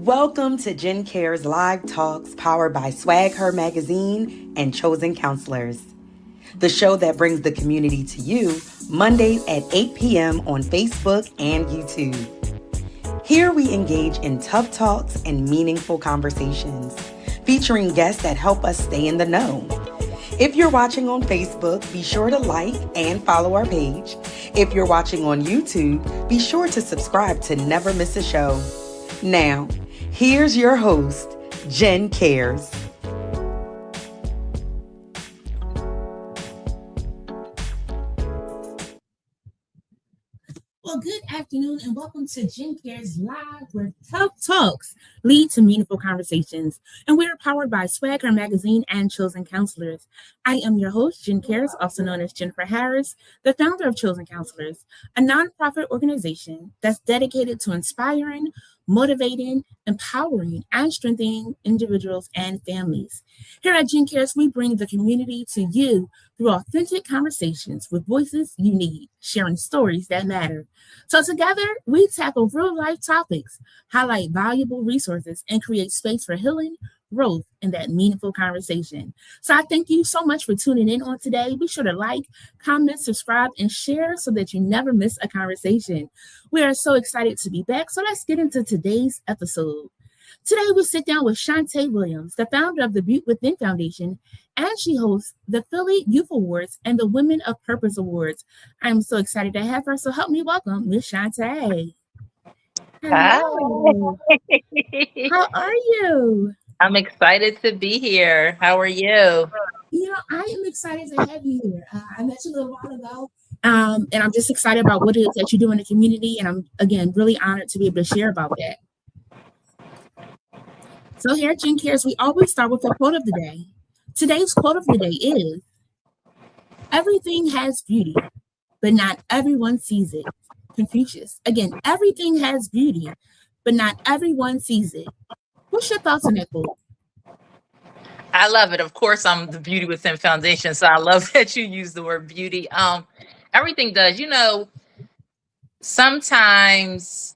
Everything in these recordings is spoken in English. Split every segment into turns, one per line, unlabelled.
Welcome to Jen Care's Live Talks powered by Swag Her Magazine and Chosen Counselors, the show that brings the community to you Mondays at 8 p.m. on Facebook and YouTube. Here we engage in tough talks and meaningful conversations, featuring guests that help us stay in the know. If you're watching on Facebook, be sure to like and follow our page. If you're watching on YouTube, be sure to subscribe to never miss a show. Now, here's your host, Jen Cares.
Well, good afternoon and welcome to Jen Cares Live, where tough talks lead to meaningful conversations. And we're powered by Swag Her Magazine and Chosen Counselors. I am your host, Jen Cares, also known as Jennifer Harris, the founder of Chosen Counselors, a nonprofit organization that's dedicated to inspiring, motivating, empowering, and strengthening individuals and families. Here at Jen Cares, we bring the community to you through authentic conversations with voices you need, sharing stories that matter. So together, we tackle real-life topics, highlight valuable resources, and create space for healing, growth, and that meaningful conversation. So I thank you so much for tuning in on today. Be sure to like, comment, subscribe, and share so that you never miss a conversation. We are so excited to be back, so let's get into today's episode. Today, we sit down with Shant'e Williams, the founder of the Beaut'e Foundation, and she hosts the Philly Youth Awards and the Women of Purpose Awards. I'm so excited to have her, so help me welcome Miss Shant'e. Hello.
Hi.
How are you?
I'm excited to be here. How are you?
You know, I am excited to have you here. I met you a little while ago, and I'm just excited about what it is that you do in the community, and I'm, again, really honored to be able to share about that. So here at Jen Cares, we always start with a quote of the day. Today's quote of the day is, "Everything has beauty, but not everyone sees it." Confucius. Again, everything has beauty, but not everyone sees it. What's your thoughts on that quote?
I love it. Of course, I'm the Beauty Within Foundation, so I love that you use the word beauty. Everything does. You know, sometimes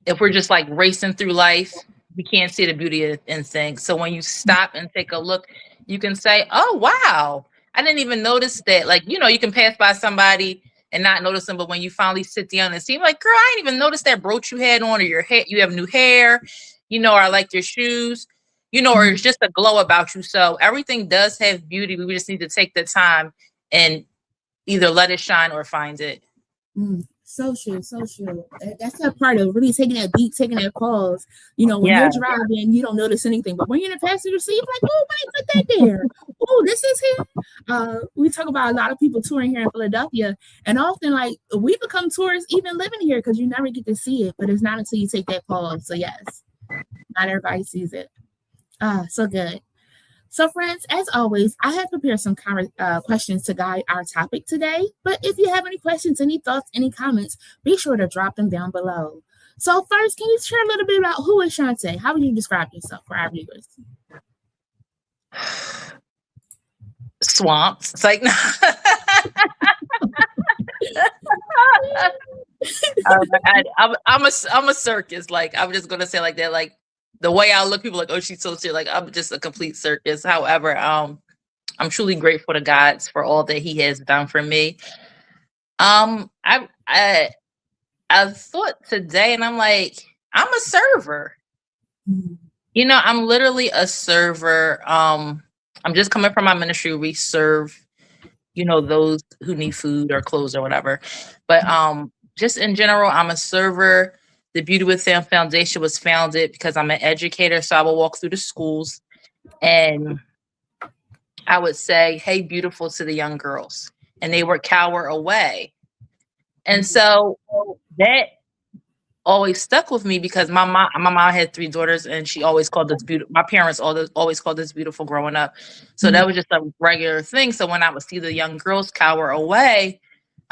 if we're just like racing through life, we can't see the beauty in things. So when you stop and take a look, you can say, "Oh, wow, I didn't even notice that." Like, you know, you can pass by somebody and not notice them, but when you finally sit down and see, like, "Girl, I didn't even notice that brooch you had on, or your hair, you have new hair, you know, or I like your shoes, you know, or it's just a glow about you." So everything does have beauty. We just need to take the time and either let it shine or find it.
So true, so true. That's that part of really taking that beat, taking that pause. You know, when you're driving, you don't notice anything, but when you're in the passenger seat, you're like, "Oh, wait, put that there. Oh, this is here." We talk about a lot of people touring here in Philadelphia, and often, like, we become tourists even living here because you never get to see it, but it's not until you take that pause. So yes, not everybody sees it. So good. So friends, as always, I have prepared some questions to guide our topic today. But if you have any questions, any thoughts, any comments, be sure to drop them down below. So first, can you share a little bit about who is Shant'e? How would you describe yourself for our viewers?
Swamps. It's like, I'm a circus. Like, I'm just gonna say like that. Like, the way I look, people are like, "Oh, she's so serious." Like, I'm just a complete circus. However, I'm truly grateful to God for all that He has done for me. I thought today, and I'm like, I'm a server. You know, I'm literally a server. I'm just coming from my ministry. We serve, you know, those who need food or clothes or whatever. But just in general, I'm a server. The Beauty Within Foundation was founded because I'm an educator, so I will walk through the schools and I would say, "Hey, beautiful," to the young girls, and they would cower away. And so that always stuck with me because my mom had 3 daughters, and she always called us beautiful. My parents always called us beautiful growing up, so that was just a regular thing. So when I would see the young girls cower away,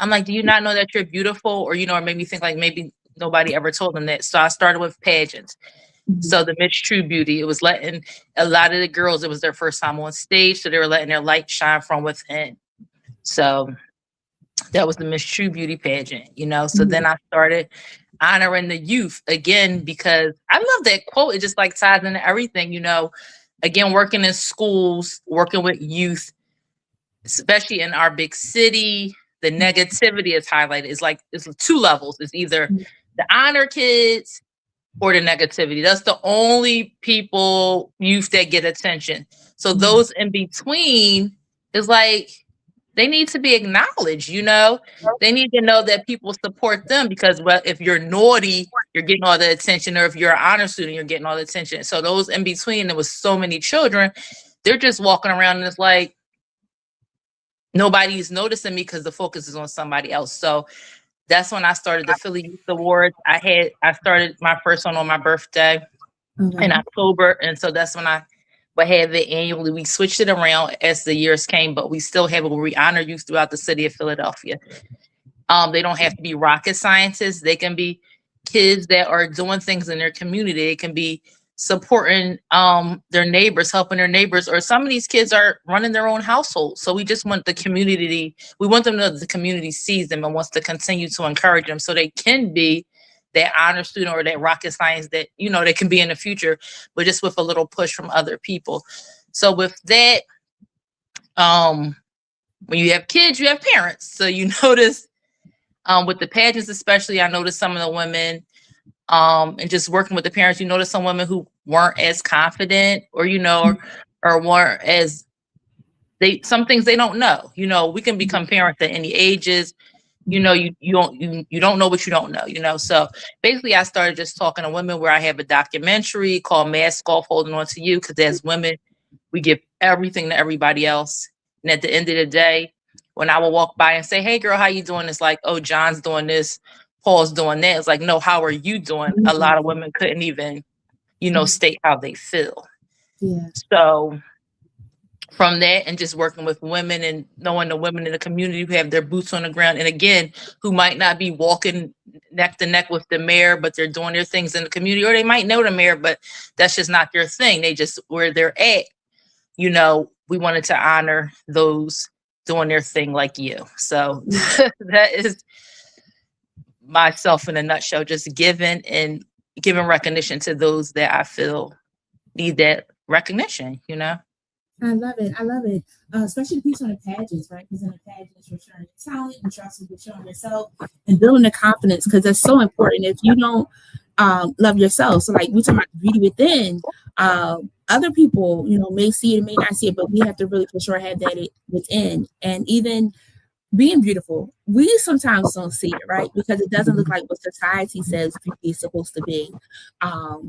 I'm like, "Do you not know that you're beautiful?" Or, you know, it made me think like maybe nobody ever told them that. So I started with pageants. So the Miss True Beauty, it was letting a lot of the girls, it was their first time on stage, so they were letting their light shine from within. So that was the Miss True Beauty pageant, you know. So then I started honoring the youth again, because I love that quote. It just like ties into everything, again, working in schools, working with youth, especially in our big city. The negativity is highlighted. It's two levels. It's either the honor kids or the negativity. That's the only youth that get attention. So those in between is like, they need to be acknowledged, They need to know that people support them, because if you're naughty, you're getting all the attention, or if you're an honor student, you're getting all the attention. So those in between, there was so many children, they're just walking around and it's like, nobody's noticing me because the focus is on somebody else. So that's when I started the Philly Youth Awards. I started my first one on my birthday in October. And so that's when I would have it annually. We switched it around as the years came, but we still have it where we honor youth throughout the city of Philadelphia. They don't have to be rocket scientists. They can be kids that are doing things in their community. They can be supporting their neighbors, helping their neighbors, or some of these kids are running their own household. So we just want we want them to know that the community sees them and wants to continue to encourage them so they can be that honor student or that rocket science that, they can be in the future, but just with a little push from other people. So with that, when you have kids, you have parents. So you notice with the pageants, especially, I noticed some of the women, and just working with the parents, you notice some women who weren't as confident, or, or weren't as some things they don't know. We can become parents at any ages. You don't know what you don't know, So basically I started just talking to women, where I have a documentary called Mask Off, Holding On to You, because as women, we give everything to everybody else. And at the end of the day, when I will walk by and say, hey girl, how you doing? It's like, oh, John's doing this, Paul's doing that. It's like, no, how are you doing? A lot of women couldn't even, state how they feel.
Yeah.
So from that, and just working with women and knowing the women in the community who have their boots on the ground, and again, who might not be walking neck to neck with the mayor, but they're doing their things in the community, or they might know the mayor, but that's just not their thing. They just, where they're at, we wanted to honor those doing their thing like you. So that is myself in a nutshell, just giving recognition to those that I feel need that recognition,
I love it. Especially the piece on the pageants, right? Because in the pageants, you're showing your talent, but you're also showing yourself and building the confidence, because that's so important. If you don't love yourself, so like we talk about beauty within, other people, may see it, may not see it, but we have to really for sure have that within. And even being beautiful, we sometimes don't see it, right? Because it doesn't look like what society says beauty is supposed to be.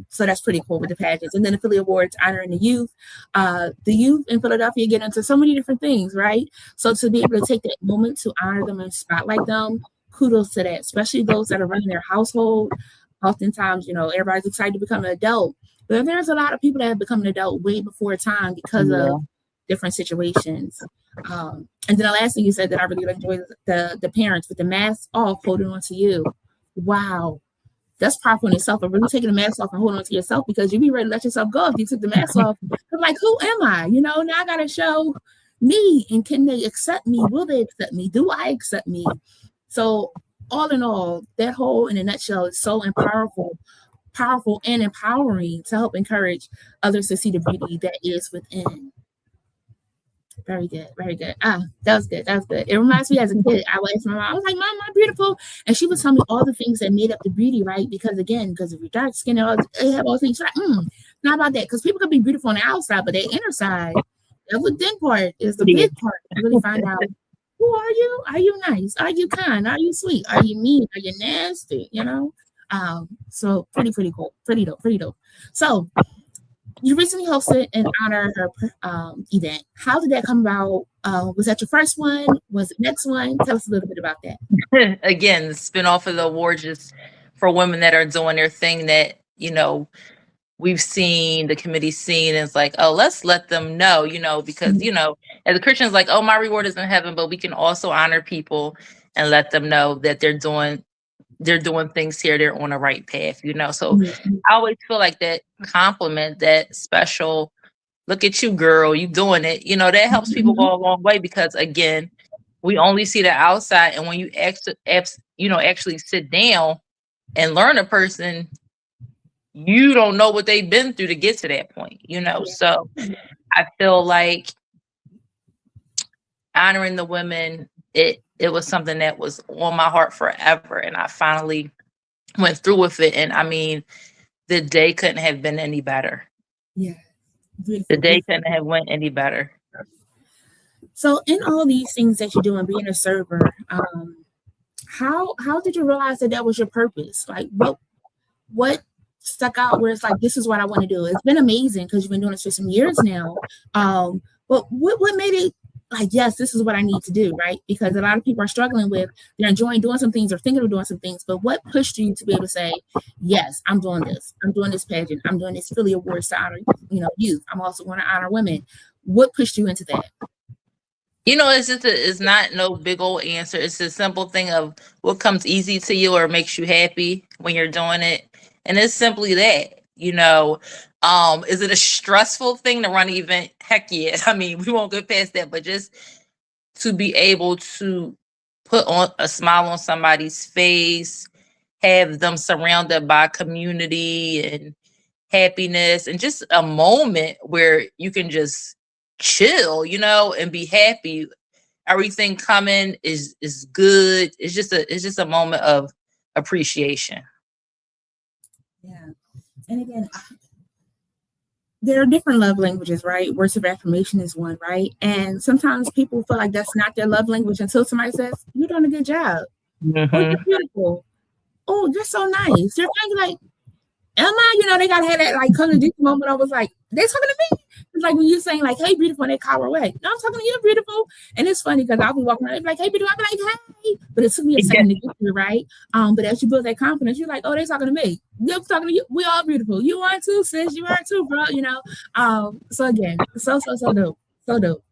So that's pretty cool with the pageants. And then the Philly Awards honoring the youth. The youth in Philadelphia get into so many different things, right? So to be able to take that moment to honor them and spotlight them, kudos to that, especially those that are running their household. Oftentimes, everybody's excited to become an adult, but there's a lot of people that have become an adult way before time because of different situations. And then the last thing you said that I really enjoyed, the parents with the mask off, holding on to you. Wow, that's powerful in itself. But really taking the mask off and holding on to yourself, because you be ready to let yourself go if you took the mask off. I'm like, who am I? Now I gotta show me, and can they accept me? Will they accept me? Do I accept me? So all in all, that whole in a nutshell is so powerful and empowering to help encourage others to see the beauty that is within. Very good. That was good. It reminds me, as a kid, I would ask my mom, I was like, Mom, I'm beautiful. And she would tell me all the things that made up the beauty, right? Because if you're dark skinned, they have all things. She's like, not about that. Because people can be beautiful on the outside, but their inner side, the within part is the big part. To really find out, who are you? Are you nice? Are you kind? Are you sweet? Are you mean? Are you nasty? So pretty cool. Pretty dope. So you recently hosted an honor event. How did that come about? Was that your first one? Was it next one? Tell us a little bit about that.
Again, the spinoff of the awards just for women that are doing their thing that, we've seen, the committee seen, and it's like, oh, let's let them know, because, as a Christian, it's like, oh, my reward is in heaven, but we can also honor people and let them know that they're doing things here, they're on the right path, So I always feel like that compliment, that special, look at you, girl, you doing it, that helps people go a long way, because again, we only see the outside, and when you actually sit down and learn a person, you don't know what they've been through to get to that point, you know? So I feel like honoring the women, it was something that was on my heart forever. And I finally went through with it. And I mean, the day couldn't have been any better.
Yeah. Beautiful,
the day
beautiful.
couldn't have went any better.
So in all these things that you're doing, being a server, how did you realize that was your purpose? Like what stuck out where it's like, this is what I want to do? It's been amazing because you've been doing this for some years now. But what made it like, yes, this is what I need to do, right? Because a lot of people are struggling with, they're enjoying doing some things or thinking of doing some things, but what pushed you to be able to say, yes, I'm doing this pageant, I'm doing this Philly Awards to honor, youth. I'm also going to honor women. What pushed you into that?
It's not no big old answer. It's a simple thing of what comes easy to you or makes you happy when you're doing it. And it's simply that, is it a stressful thing to run an event? Heck yeah. I mean, we won't get past that, but just to be able to put on a smile on somebody's face, have them surrounded by community and happiness, and just a moment where you can just chill, and be happy. Everything coming is good. It's just a moment of appreciation.
Yeah. And again, there are different love languages, right? Words of affirmation is one, right? And sometimes people feel like that's not their love language until somebody says, "You're doing a good job."
Mm-hmm.
"Oh, you're beautiful." "Oh, you're so nice." You're kind of like, am I? They gotta have that like come to this moment. I was like, they talking to me. It's like when you're saying like, "Hey, beautiful," and they call away. No, I'm talking to you, beautiful. And it's funny because I'll be walking around, like, "Hey, beautiful." I'll be like, "Hey," but it took me a second to get there, right? But as you build that confidence, you're like, "Oh, they talking to me. They're talking to you. We all beautiful. You are too, sis. You are too, bro." So again, so dope, so dope.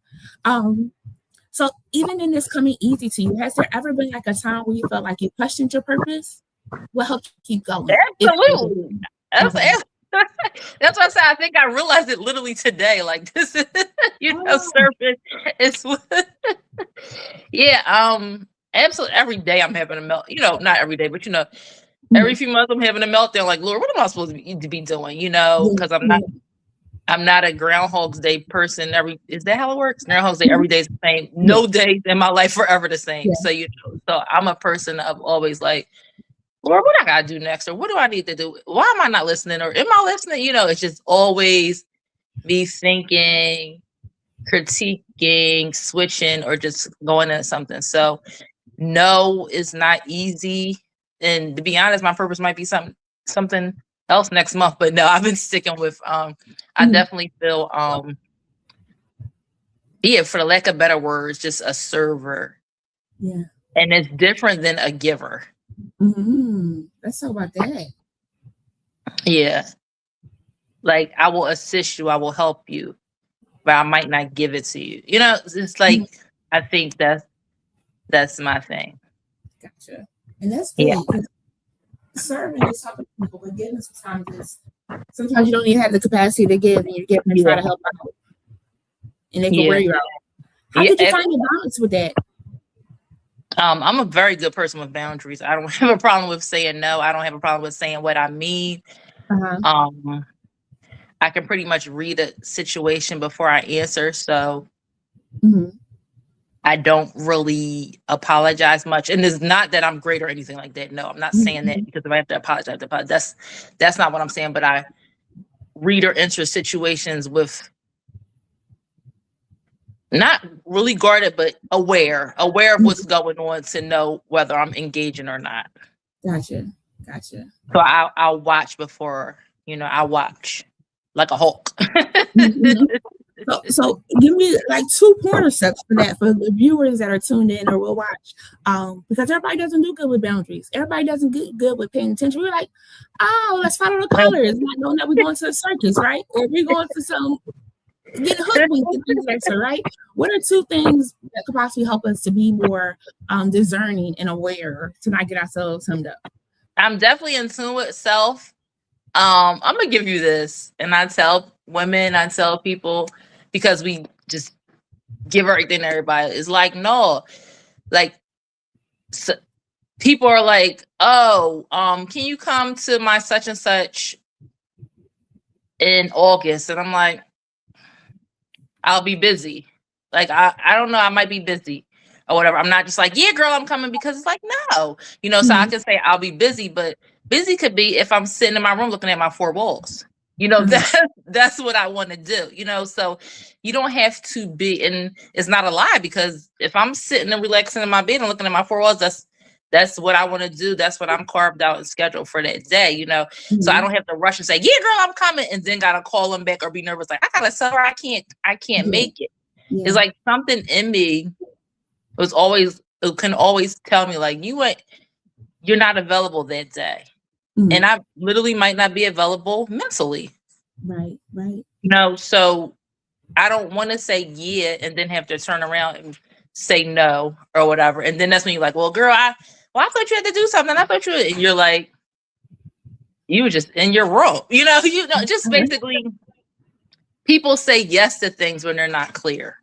So even in this coming easy to you, has there ever been like a time where you felt like you questioned your purpose? What helped you keep going?
Absolutely. That's why I said I think I realized it literally today. Like this is, surfing. It's absolutely every day I'm having a melt. Not every day, but every few months I'm having a meltdown. Like, Lord, what am I supposed to be doing? Because I'm not a Groundhog's Day person. Is that how it works? Groundhog's Day every day is the same. No days in my life forever the same. So so I'm a person of always like, Lord, what I gotta do next, or what do I need to do? Why am I not listening, or am I listening? It's just always me thinking, critiquing, switching, or just going into something. So no, it's not easy. And to be honest, my purpose might be something else next month. But no, I've been sticking with I definitely feel for the lack of better words, just a server.
Yeah.
And it's different than a giver.
Let's talk about that.
Yeah. Like, I will assist you, I will help you, but I might not give it to you. It's like, I think that's my thing.
Gotcha. And that's good. Yeah. Serving is helping people, but giving sometimes you don't even have the capacity to give, and you give and try to help out. And they can wear you out. How did you find the balance with that?
I'm a very good person with boundaries. I don't have a problem with saying no. I don't have a problem with saying what I mean. I can pretty much read a situation before I answer. So I don't really apologize much. And it's not that I'm great or anything like that. No, I'm not saying that because if I have to apologize, that's not what I'm saying. But I read or enter situations with not really guarded, but aware of what's going on to know whether I'm engaging or not.
Gotcha.
So I'll watch before, I watch like a hawk.
So give me like 2 pointer steps for that for the viewers that are tuned in or will watch. Because everybody doesn't do good with boundaries. Everybody doesn't get good with paying attention. We're like, oh, let's follow the colors, not knowing that we're going to a circus, right? Or we're going to some getting hoodwinked and things like that, right? What are 2 things that could possibly help us to be more discerning and aware to not get ourselves hemmed up?
I'm definitely in tune with self. I'm gonna give you this, and I tell women, I tell people, because we just give everything to everybody. It's like, no, like, so people are like, oh, can you come to my such and such in August? And I'm like, I'll be busy. Like, I don't know, I might be busy or whatever. I'm not just like, yeah, girl, I'm coming, because it's like, no, so I can say I'll be busy, but busy could be if I'm sitting in my room looking at my four walls. That's what I want to do, so you don't have to be, and it's not a lie, because if I'm sitting and relaxing in my bed and looking at my four walls, that's what I want to do. That's what I'm carved out and scheduled for that day, so I don't have to rush and say, yeah, girl, I'm coming, and then gotta call them back or be nervous. Like, I gotta tell her I can't make it. Yeah. It's like something in me it can always tell me, like, you're not available that day. And I literally might not be available mentally.
Right.
So I don't want to say yeah and then have to turn around and say no or whatever. And then that's when you're like, well, girl, I thought you had to do something. I thought and you're like, you were just in your room. Just basically people say yes to things when they're not clear.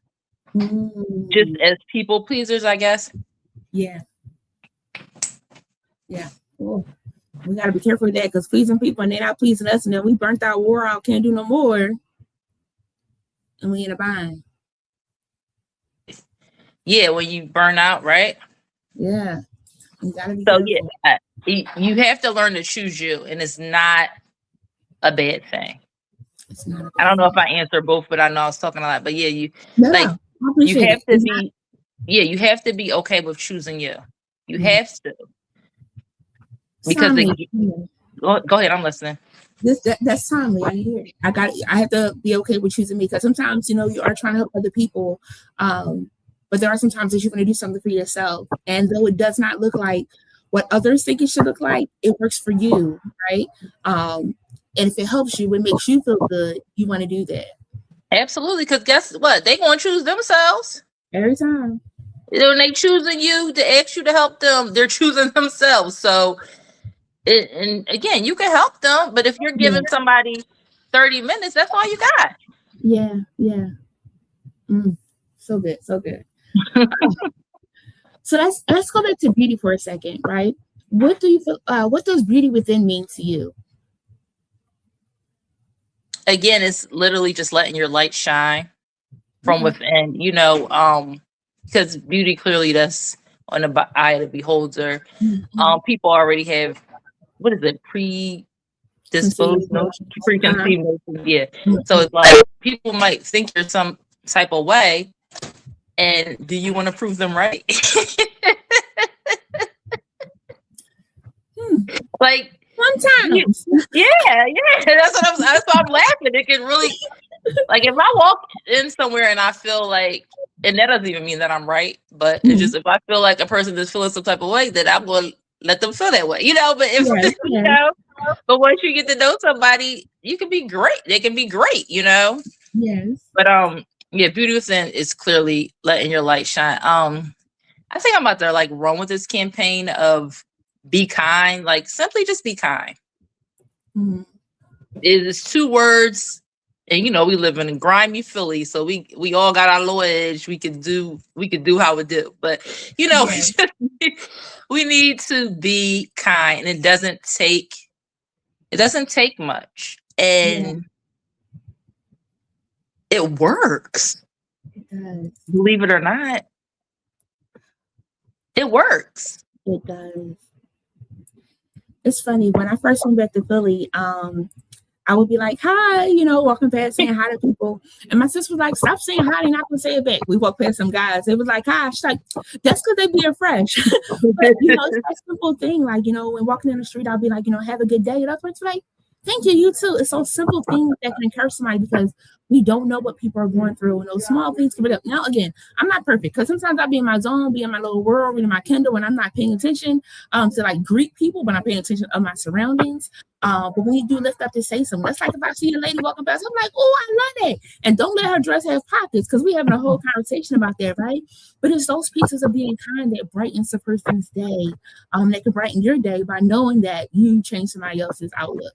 Just as people pleasers, I guess.
Yeah. Cool. We got to be careful with that, because pleasing people and they're not pleasing us, and then we burnt out, wore out, can't do no more, and we in a bind.
Yeah, when you burn out, right?
Yeah. You gotta be
careful. You have to learn to choose you, and it's not a bad thing.
It's not a bad
I don't know
thing.
if I answered both, but I know I was talking a lot. But yeah, you have to be okay with choosing you. You have to. Because go ahead, I'm listening.
That's timely. I hear it. I have to be okay with choosing me, because sometimes you are trying to help other people, but there are some times that you're going to do something for yourself, and though it does not look like what others think it should look like, it works for you, right? And if it helps you, it makes you feel good, you want to do that.
Absolutely, because guess what? They're going to choose themselves
every time.
When they choosing you to ask you to help them, they're choosing themselves. So. And again, you can help them, but if you're giving somebody 30 minutes, that's all you got.
Yeah. So good. So let's go back to beauty for a second, right? What do you feel? What does beauty within mean to you?
Again, it's literally just letting your light shine from within. Because beauty clearly that's on the eye of the beholder. People already have. What is it? Preconceived notion. Yeah. So it's like people might think you're some type of way, and do you want to prove them right? Like
sometimes.
Yeah. That's why I'm laughing. It can really, like, if I walk in somewhere and I feel like, and that doesn't even mean that I'm right, but it's just if I feel like a person is feeling some type of way, then I'm going to let them feel that way, but if but once you get to know somebody, you can be great. They can be great,
Yes.
But beauty within is clearly letting your light shine. I think I'm about to like run with this campaign of be kind, like simply just be kind. It is 2 words, and we live in grimy Philly, so we all got our little edge. We could do how we do, but we need to be kind, and it doesn't take much, and it works.
It does.
Believe it or not, it works.
It does. It's funny, when I first went back to Philly, I would be like, hi, walking past saying hi to people. And my sister was like, stop saying hi, they're not going to say it back. We walked past some guys. It was like, hi. She's like, that's because they being fresh. But, it's that simple thing. Like, when walking in the street, I'll be like, have a good day. And other like, thank you, you too. It's those simple things that can encourage somebody, because we don't know what people are going through. And those small things can be up. Now, again, I'm not perfect, because sometimes I'll be in my zone, be in my little world, reading my Kindle, and I'm not paying attention to like greet people, but I'm paying attention to my surroundings. But when you do lift up to say something, that's like if I see a lady walking past, I'm like, oh, I love that. And don't let her dress have pockets, because we're having a whole conversation about that, right? But it's those pieces of being kind that brightens a person's day. That can brighten your day by knowing that you changed somebody else's outlook.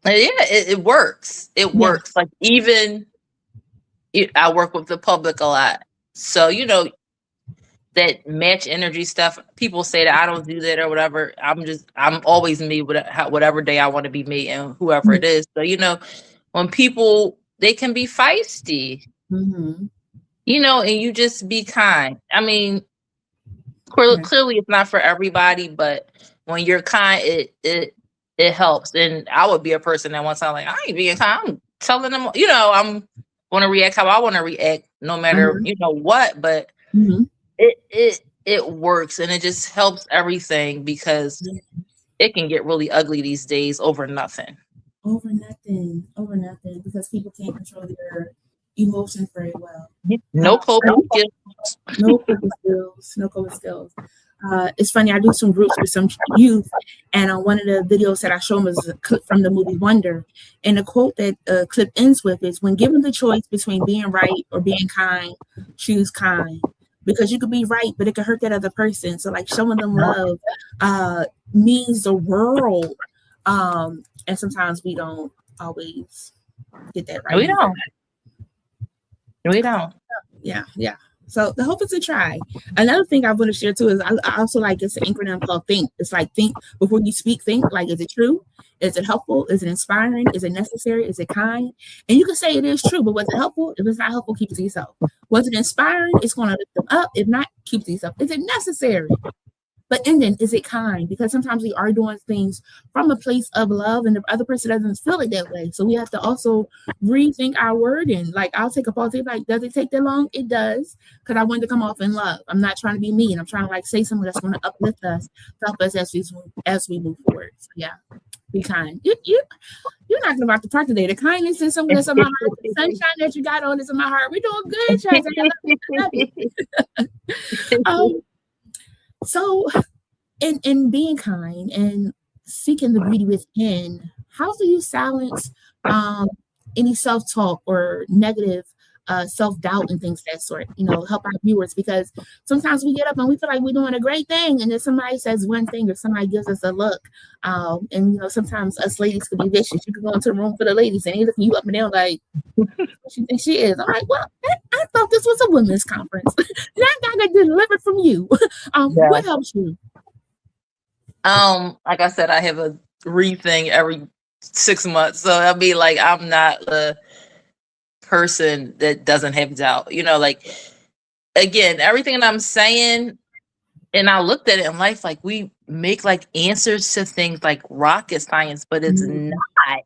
Yeah, it works. It works. Like, even I work with the public a lot. So, that match energy stuff. People say that I don't do that or whatever. I'm always me with whatever day I want to be me and whoever it is. So, you know, when people, they can be feisty, you know, and you just be kind. I mean, clearly it's not for everybody, but when you're kind, it helps. And I would be a person that once I'm like, I ain't being kind. I'm telling them, you know, I'm going to react how I want to react, no matter you know what. But it works, and it just helps everything, because it can get really ugly these days over nothing.
Over nothing, because people can't control their emotions very well.
No coping skills.
No coping skills. It's funny, I do some groups with some youth, and on one of the videos that I show them is a clip from the movie Wonder, and the quote that clip ends with is, when given the choice between being right or being kind, choose kind, because you could be right, but it could hurt that other person. So like showing them love means the world, and sometimes we don't always get that right.
We don't.
Yeah. So the hope is to try. Another thing I want to share too is I also like, it's an acronym called THINK. It's like, think before you speak. Think like, is it true? Is it helpful? Is it inspiring? Is it necessary? Is it kind? And you can say it is true, but was it helpful? If it's not helpful, keep it to yourself. Was it inspiring? It's going to lift them up. If not, keep it to yourself. Is it necessary? But and then, is it kind? Because sometimes we are doing things from a place of love, and the other person doesn't feel it that way. So we have to also rethink our wording. Like, I'll take a pause. Like, does it take that long? It does, because I want to come off in love. I'm not trying to be mean. I'm trying to like say something that's going to uplift us, help us as we move forward. So yeah, be kind. You're knocking about the park today. The kindness is something that's in my heart. The sunshine that you got on is in my heart. We're doing good, Chaz. I love you. So, in being kind and seeking the beauty within, how do you silence any self-talk or negative self-doubt and things of that sort? You know, help our viewers, because sometimes we get up and we feel like we're doing a great thing, and then somebody says one thing or somebody gives us a look, and you know, sometimes us ladies could be vicious. You can go into a room for the ladies and they looking you up and down like, what she thinks she is? I'm like, well, I thought this was a women's conference. That guy got delivered from you. What helps you?
Like I said, I have a rethink every 6 months, so I'll be like, I'm not a person that doesn't have doubt. You know, like, again, everything that I'm saying, and I looked at it in life, like, we make like answers to things like rocket science, but it's not.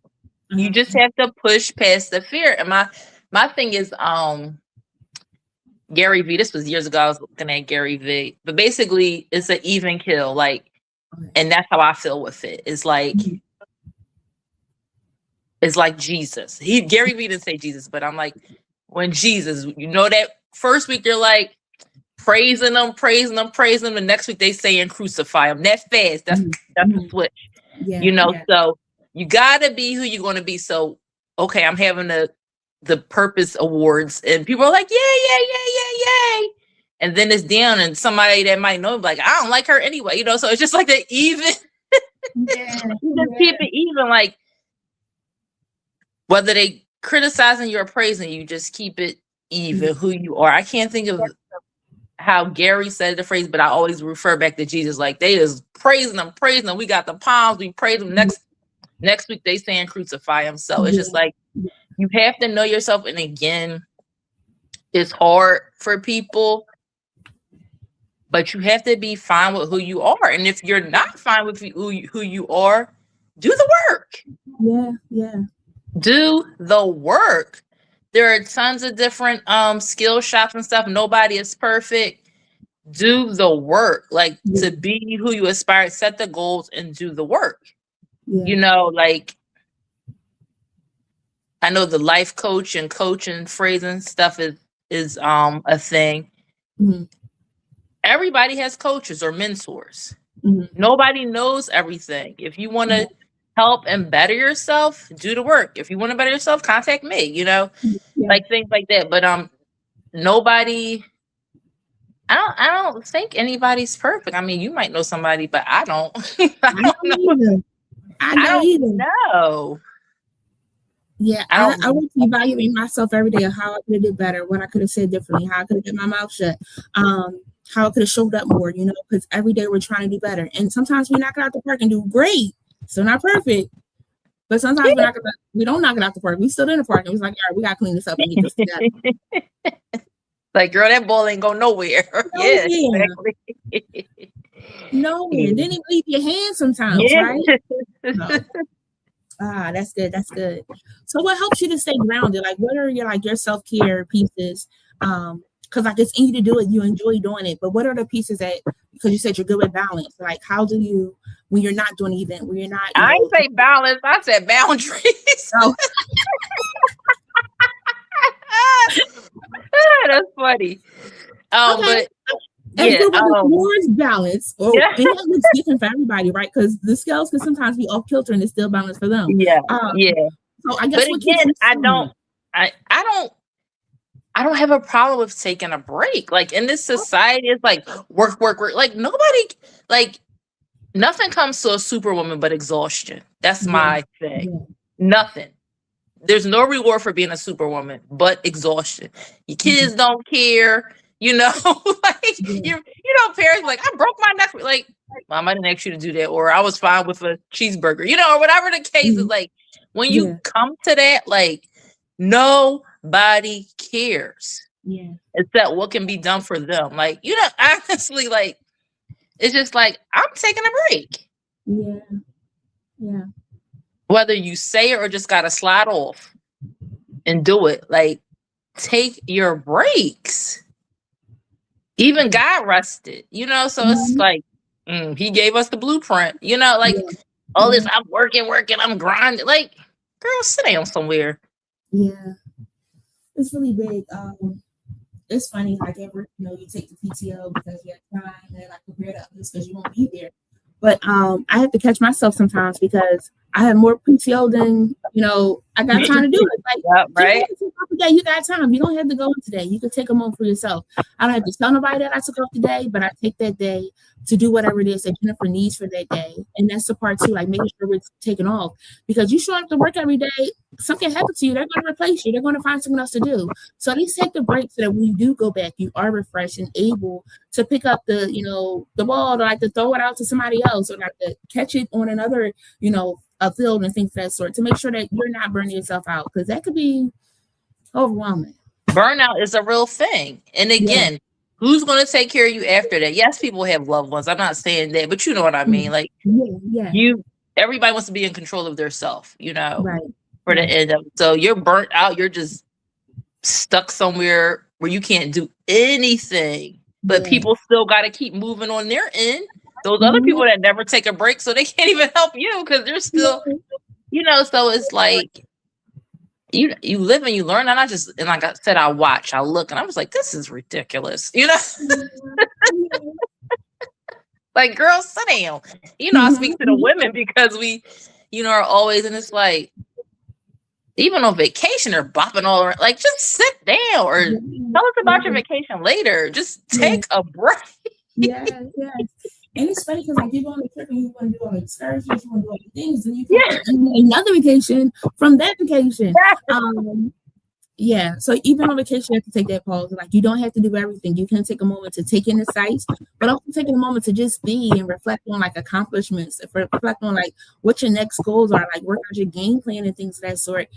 You just have to push past the fear. And my thing is, Gary Vee, this was years ago, I was looking at Gary Vee, but basically it's an even kill, like, and that's how I feel with it. It's like, it's like Jesus. Gary Vee didn't say Jesus, but I'm like, when Jesus, you know, that first week you're like praising them. The next week they saying crucify him. That fast, that's the switch. Yeah, you know, so you gotta be who you're gonna be. So okay, I'm having the Purpose Awards, and people are like, yay. And then it's down, and somebody that might know, like, I don't like her anyway, you know. So it's just like the even. You just keep it even, like, whether they criticizing you or praising you, just keep it even who you are. I can't think of how Gary said the phrase, but I always refer back to Jesus. Like, they just praising them. We got the palms, we praise them. Next week they saying crucify him. So it's just like, you have to know yourself. And again, it's hard for people, but you have to be fine with who you are. And if you're not fine with who you are, do the work.
Yeah.
Do the work. There are tons of different skill shops and stuff. Nobody is perfect. Do the work. Like, to be who you aspire, set the goals and do the work. You know, like, I know the life coach and coaching phrasing stuff is a thing. Everybody has coaches or mentors. Nobody knows everything. If you want to help and better yourself, do the work. If you want to better yourself, contact me, you know, like things like that. But nobody, I don't think anybody's perfect. I mean, you might know somebody, but I don't. I don't know.
Yeah, I want to evaluate myself every day of how I could have did better, what I could have said differently, how I could have kept my mouth shut. how I could have showed up more, because every day we're trying to do better. And sometimes we knock it out the park and do great. Still not perfect. But sometimes we don't knock it out the park. We still in the park and it's like, all right, we got to clean this up and get this together.
Like, girl, that ball ain't going nowhere. Yeah, exactly.
Nowhere. Then you leave your hands sometimes, right? No. That's good. That's good. So what helps you to stay grounded? Like, what are your self-care pieces? Because like it's easy to do it, you enjoy doing it. But what are the pieces that, because you said you're good with balance, like how do you, when you're not doing anything, when you're not,
I ain't say balance, I said boundaries.
Oh.
That's funny.
Okay.
But yeah,
towards balance, and that looks different for everybody, right? Because the scales can sometimes be off kilter and it's still balanced for them.
Yeah,
So I guess,
but again, I don't have a problem with taking a break. Like in this society, it's like work. Like nobody, like nothing comes to a superwoman but exhaustion. That's my thing. Yeah. Nothing. There's no reward for being a superwoman but exhaustion. Your kids don't care. Parents like, I broke my neck. Like, Mom, I didn't ask you to do that. Or I was fine with a cheeseburger, or whatever the case is. Like, when you come to that, like, nobody cares.
Yeah.
Except what can be done for them. Like, honestly, like, it's just like, I'm taking a break.
Yeah. Yeah.
Whether you say it or just got to slide off and do it. Like, take your breaks. Even God rested, so it's like, he gave us the blueprint, all this, I'm working, I'm grinding. Like, girl, sit down somewhere.
Yeah. It's really big. It's funny, like, you take the PTO because you have time and like prepare to others because you won't be there. But I have to catch myself sometimes because I have more PTO than, I got time to do it. Like,
right?
You got time. You don't have to go in today. You can take a moment for yourself. I don't have to tell nobody that I took off today, but I take that day to do whatever it is that Jennifer needs for that day. And that's the part too, like making sure we're taking off. Because you show up to work every day, something happens to you, they're going to replace you. They're going to find something else to do. So at least take the break so that when you do go back, you are refreshed and able to pick up the, the ball, or like to throw it out to somebody else, or like to catch it on another, a field and things of that sort, to make sure that you're not burning yourself out, because that could be overwhelming.
Burnout is a real thing. And again, who's going to take care of you after that? Yes, people have loved ones. I'm not saying that, but you know what I mean. Like, everybody wants to be in control of their self,
right,
for the end of it. So you're burnt out. You're just stuck somewhere where you can't do anything, but people still got to keep moving on their end. Those other people that never take a break, so they can't even help you because they're still, so it's like, you live and you learn. And and like I said, I watch, I look, and I was like, this is ridiculous. Like, girls, sit down. I speak to the women because we, are always, and it's like, even on vacation, they're bopping all around. Like, just sit down or tell us about your vacation later. Just take a break.
Yes. And it's funny because like you go on a trip and you want to do all the excursions, you want to do all the things, and you get another vacation from that vacation. So even on vacation, you have to take that pause. Like, you don't have to do everything. You can take a moment to take in the sights, but also taking a moment to just be and reflect on like accomplishments, reflect on like what your next goals are, like work out your game plan and things of that sort.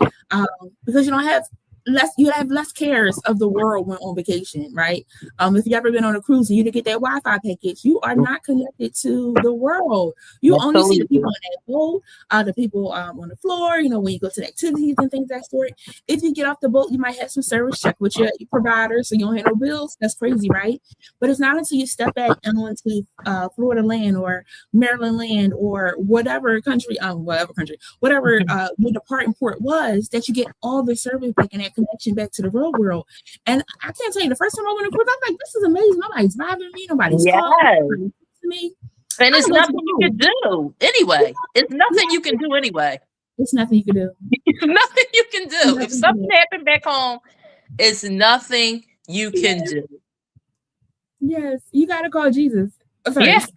Because you have less cares of the world when on vacation, right? If you've ever been on a cruise and you didn't get that Wi-Fi package, you are not connected to the world. You only see the people on that boat, the people on the floor, when you go to the activities and things of that sort. If you get off the boat, you might have some service check with your provider, so you don't have no bills. That's crazy, right? But it's not until you step back onto Florida land or Maryland land or whatever country, whatever your departing port was, that you get all the service back and that connection back to the real world. And I can't tell you, the first time I went to cruise, I'm like, this is amazing. Nobody's bothering me, nobody's calling me.
And it's nothing you can do anyway. It's nothing you can do anyway.
It's nothing you can do.
Nothing you can do. If something happened back home, it's nothing you can do.
Yes, you gotta call Jesus first.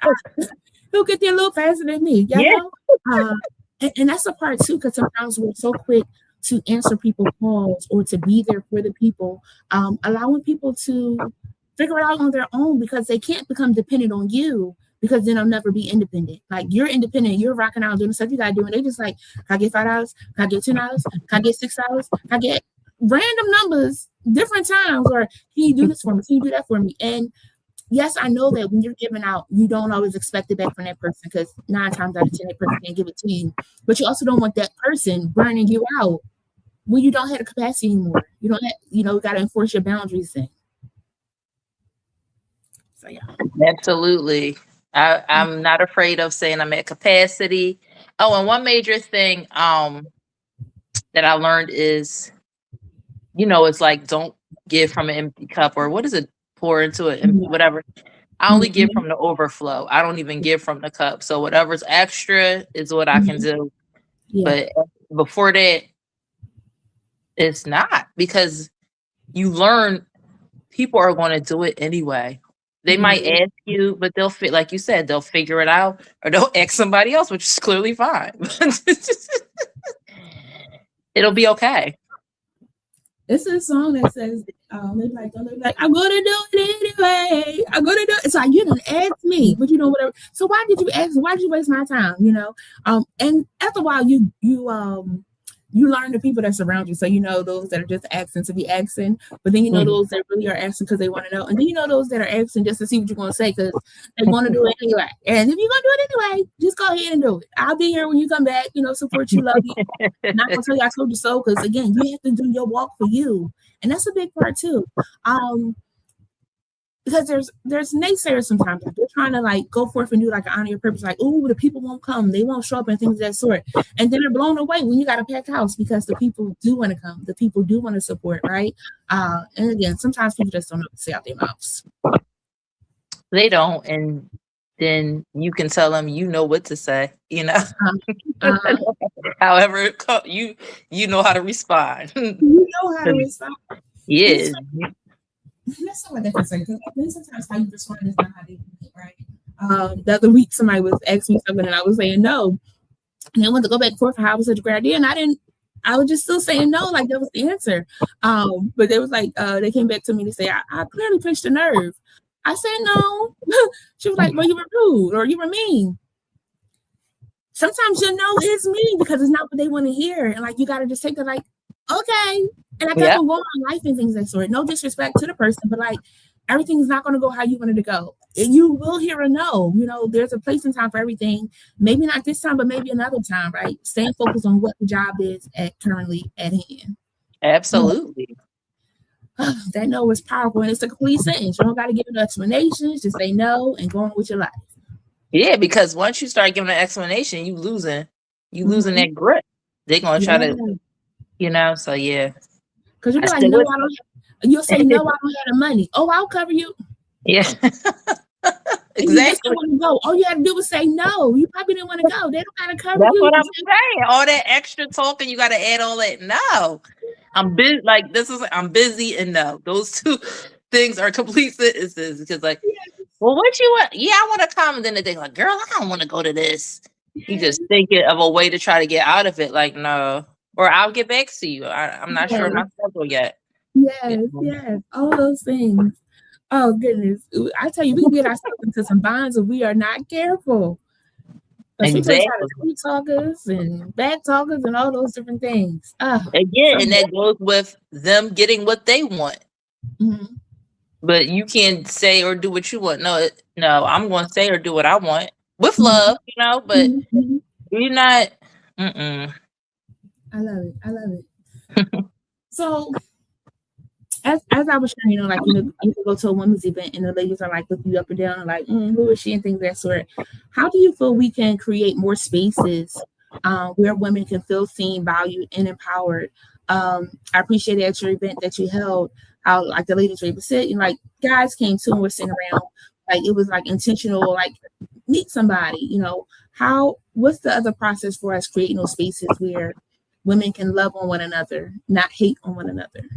He'll get there a little faster than me. And that's the part too, because sometimes we're so quick to answer people's calls or to be there for the people, allowing people to figure it out on their own, because they can't become dependent on you, because then they'll never be independent. Like, you're independent, you're rocking out doing the stuff you gotta do, and they just like, can I get $5? Can I get $10? Can I get $6? Can I get random numbers different times? Or can you do this for me? Can you do that for me? And yes, I know that when you're giving out, you don't always expect it back from that person, because 9 times out of 10 that person can't give it to you. But you also don't want that person burning you out when you don't have the capacity anymore. You don't have, you got to enforce your boundaries then. So yeah.
Absolutely. I'm not afraid of saying I'm at capacity. Oh, and one major thing that I learned is, it's like, don't give from an empty cup, or what is it? Pour into it, and whatever. I only give from the overflow. I don't even give from the cup. So whatever's extra is what I can do. Yeah. But before that, it's not, because you learn people are going to do it anyway. They might ask you, but they'll like you said, they'll figure it out, or they'll ask somebody else, which is clearly fine. It'll be okay.
It's a song that says, I'm gonna do it anyway. I'm gonna do it. It's like, you didn't ask me, but whatever. So why did you ask? Why did you waste my time? And after a while, you learn the people that surround you. So those that are just asking to be asking, but then those that really are asking because they want to know, and then those that are asking just to see what you're going to say because they want to do it anyway. And if you're going to do it anyway, just go ahead and do it. I'll be here when you come back. Support you, love you. Not gonna tell you I told you so, because again, you have to do your walk for you, and that's a big part too. Because there's naysayers sometimes. Like, they're trying to like go forth and do like an honor your purpose, like, oh, the people won't come, they won't show up, and things of that sort. And then they're blown away when you got a packed house, because the people do want to come, the people do want to support, right? And again, sometimes people just don't know what to say out their mouths.
They don't, and then you can tell them what to say, however you know how to respond.
You know how to respond.
Yeah.
That's not what that can say, because sometimes how you respond is not how they do it, right? The other week somebody was asking me something and I was saying no, and they wanted to go back and forth for how it was such a great idea, and I was just still saying no, like that was the answer. But they was like, they came back to me to say I clearly pinched a nerve. I said no. She was like, well, you were rude or you were mean. Sometimes no is mean because it's not what they want to hear, and like you got to just take it like, okay. And I got to go on life and things of that sort. No disrespect to the person, but like everything's not going to go how you wanted to go. And you will hear a no. There's a place and time for everything. Maybe not this time, but maybe another time, right? Staying focused on what the job is currently at hand.
Absolutely.
That no is powerful, and it's a complete sentence. You don't got to give no explanations. Just say no and go on with your life.
Yeah, because once you start giving an explanation, you losing that grip. They're going to try to, so yeah.
Because you'll be like, no, I don't have, you'll say, no, I don't have the money. Oh, I'll cover you.
Yeah.
Exactly. You just don't want to go. All you had to do was say no. You probably didn't want to go. They don't got to cover
you. That's what I'm
saying.
All that extra talking, you got to add all that. No. I'm busy. Like, I'm busy and no. Those two things are complete sentences. Because like, well, what you want? Yeah, I want to come. And then they're like, girl, I don't want to go to this. You just thinking of a way to try to get out of it. Like, no. Or I'll get back to you. I'm not sure my schedule yet.
Yes. All those things. Oh, goodness. I tell you, we can get ourselves into some binds if we are not careful.
Exactly.
Sweet talkers and bad talkers and all those different things.
Again, and that goes with them getting what they want.
Mm-hmm.
But you can't say or do what you want. No, I'm going to say or do what I want with love, but you're not.
I love it. So, as I was sharing, you can go to a women's event and the ladies are like looking you up and down and like, who is she and things of that sort. How do you feel we can create more spaces where women can feel seen, valued, and empowered? I appreciate at your event that you held, how like the ladies were able to sit and like guys came too and were sitting around. Like it was like intentional, like meet somebody, what's the other process for us creating those spaces where women can love on one another, not hate on one another?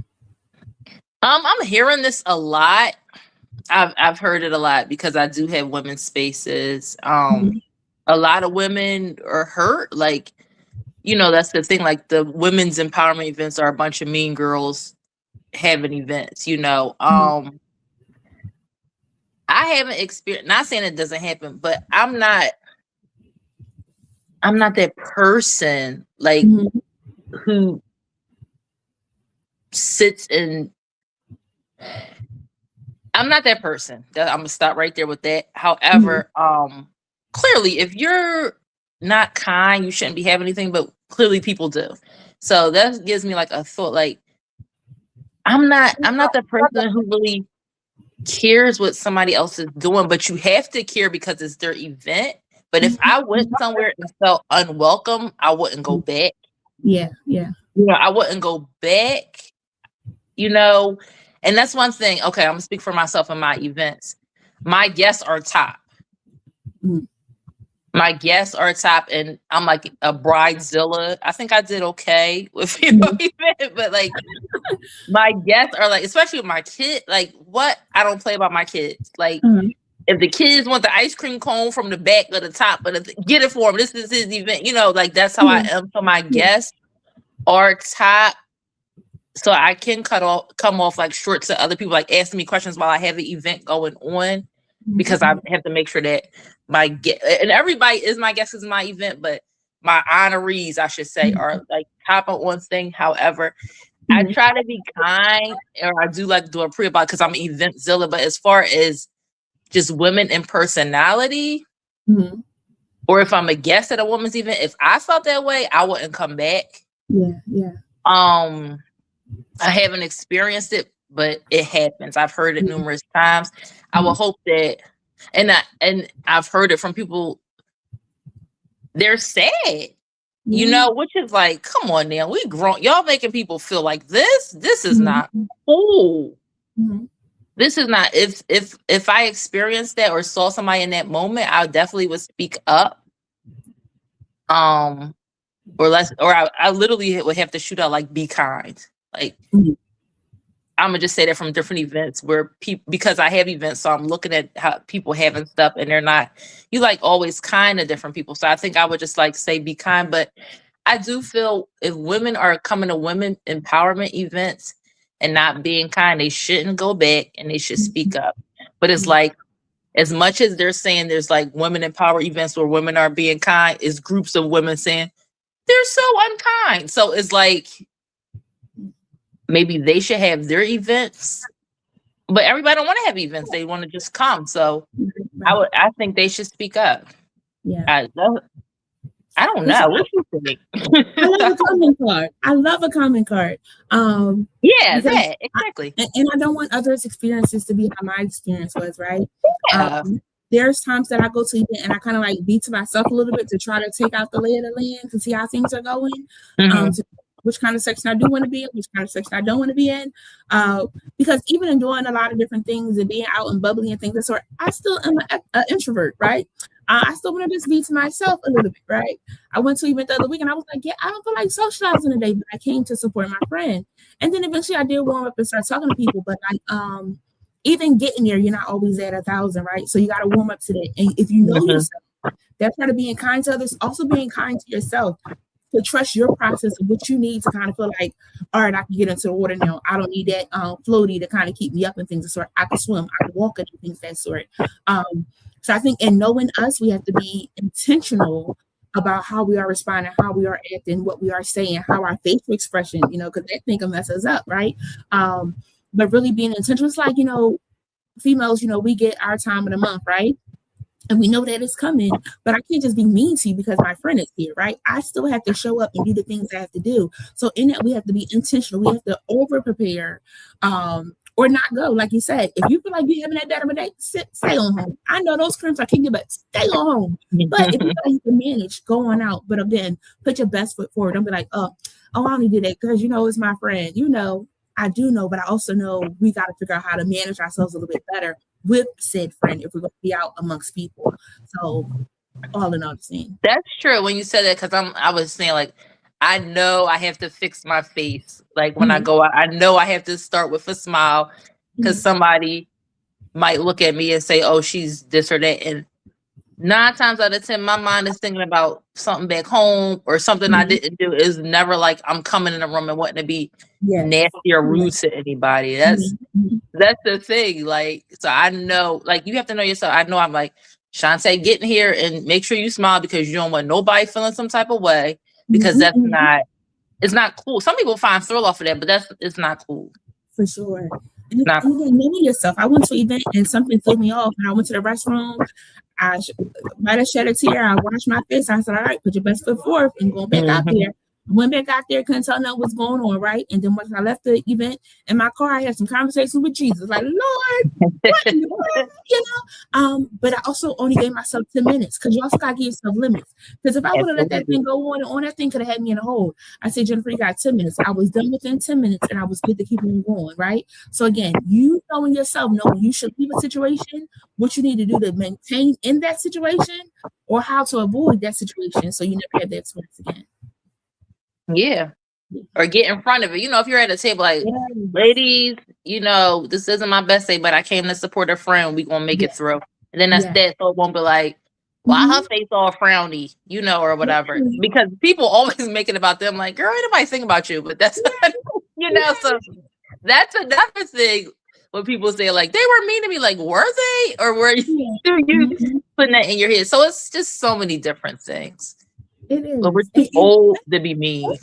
I'm hearing this a lot. I've heard it a lot because I do have women's spaces. A lot of women are hurt. Like, that's the thing. Like the women's empowerment events are a bunch of mean girls having events, I haven't experienced, not saying it doesn't happen, but I'm not that person like who sits in. I'm not that person. I'm gonna stop right there with that. However, clearly, if you're not kind, you shouldn't be having anything. But clearly, people do. So that gives me like a thought. Like I'm not the person who really cares what somebody else is doing, but you have to care because it's their event. But if I went somewhere and felt unwelcome, I wouldn't go back.
Yeah.
I wouldn't go back. And that's one thing. Okay, I'm gonna speak for myself and my events. My guests are top. My guests are top, and I'm like a bridezilla. I think I did okay with event, but like my guests are like, especially with my kid. Like, what? I don't play about my kids. Like, if the kids want the ice cream cone from the back or the top, but get it for them. This is his event. Like that's how I am. So my guests are top. So I can come off like short to other people, like asking me questions while I have the event going on, because I have to make sure that my guest, and everybody is my guest, is my event, but my honorees, I should say, are like top on thing. However, I try to be kind, or I do like to do a pre-about because I'm eventzilla. But as far as just women in personality, or if I'm a guest at a woman's event, if I felt that way, I wouldn't come back.
Yeah.
I haven't experienced it, but it happens. I've heard it numerous times. I will hope that, and I've heard it from people. They're sad, which is like, come on now, we grown. Y'all making people feel like this. This is not cool. This is not. If I experienced that or saw somebody in that moment, I definitely would speak up. Or I literally would have to shoot out like, be kind. Like, I'm gonna just say that from different events where people, because I have events, so I'm looking at how people having stuff, and they're not, you like always kind to different people. So I think I would just like say be kind. But I do feel if women are coming to women empowerment events and not being kind, they shouldn't go back and they should speak up. But it's like, as much as they're saying there's like women empower events where women are being kind, is groups of women saying they're so unkind. So it's like, maybe they should have their events, but everybody don't want to have events. They want to just come. So I think they should speak up.
Yeah.
I don't know. What you think?
I love a comment card.
Yeah, that exactly.
And I don't want others' experiences to be how my experience was, right?
Yeah.
There's times that I go to an event and I kind of like be to myself a little bit to try to take out the lay of the land to see how things are going. Which kind of section I do want to be in, which kind of section I don't want to be in. Because even in doing a lot of different things and being out and bubbly and things of that sort, I still am an introvert, right? I still want to just be to myself a little bit, right? I went to an event the other week and I was like, yeah, I don't feel like socializing today, but I came to support my friend. And then eventually I did warm up and start talking to people, but like, even getting there, you're not always at 1,000, right? So you got to warm up to that. And if you know yourself, that's part of being kind to others, also being kind to yourself. To trust your process of what you need to kind of feel like, all right, I can get into the water now. I don't need that floaty to kind of keep me up and things of sort. I can swim, I can walk and things of that sort. So I think in knowing us, we have to be intentional about how we are responding, how we are acting, what we are saying, how our facial expression, because that thing can mess us up, right? But really being intentional. It's like, females, we get our time of the month, right? And we know that it's coming, but I can't just be mean to you because my friend is here, right? I still have to show up and do the things I have to do. So in that, we have to be intentional. We have to over prepare or not go. Like you said, if you feel like you're having that bad of a day, stay on home. I know those crimps are kicking you, but stay on home. But if you feel like you can manage, go on out. But again, put your best foot forward. Don't be like, I only did that because, it's my friend. I do know, but I also know we got to figure out how to manage ourselves a little bit better with said friend if we're going to be out amongst people. So all in all, the same.
That's true when you said that, because I was saying like, I know I have to fix my face. Like when I go out, I know I have to start with a smile because somebody might look at me and say, oh, she's this or that. And 9 times out of 10, my mind is thinking about something back home or something I didn't do. Is never like I'm coming in a room and wanting to be nasty or rude to anybody. That's the thing. Like, so I know, like, you have to know yourself. I know I'm like, Shant'e, get in here and make sure you smile because you don't want nobody feeling some type of way, because that's not, it's not cool. Some people find thrill off of that, but it's not cool.
For sure. And again, know yourself. I went to an event and something threw me off. And I went to the restroom. I might have shed a tear. I washed my face. I said, all right, put your best foot forth and go back out there. Went back out there, couldn't tell no what's going on, right? And then once I left the event in my car, I had some conversations with Jesus, like, Lord, what in the world? You know? But I also only gave myself 10 minutes because you also got to give yourself limits. Because if I would have let that thing go on and on, that thing could have had me in a hole. I said, Jennifer, you got 10 minutes. I was done within 10 minutes and I was good to keep it going, right? So again, you knowing yourself, knowing you should leave a situation, what you need to do to maintain in that situation, or how to avoid that situation so you never have that experience again.
Yeah. Or get in front of it. You know, if you're at a table, like, ladies, you know, this isn't my best day, but I came to support a friend. We gonna make it through. And then that's that. So it won't be like, why her face all frowny, you know, or whatever. Because people always make it about them, like, girl, ain't nobody think about you. But that's you know, so that's another thing when people say, like, they were mean to me, like, were they? Or were you putting that in your head? So it's just so many different things.
It is.
But we're too old to be mean.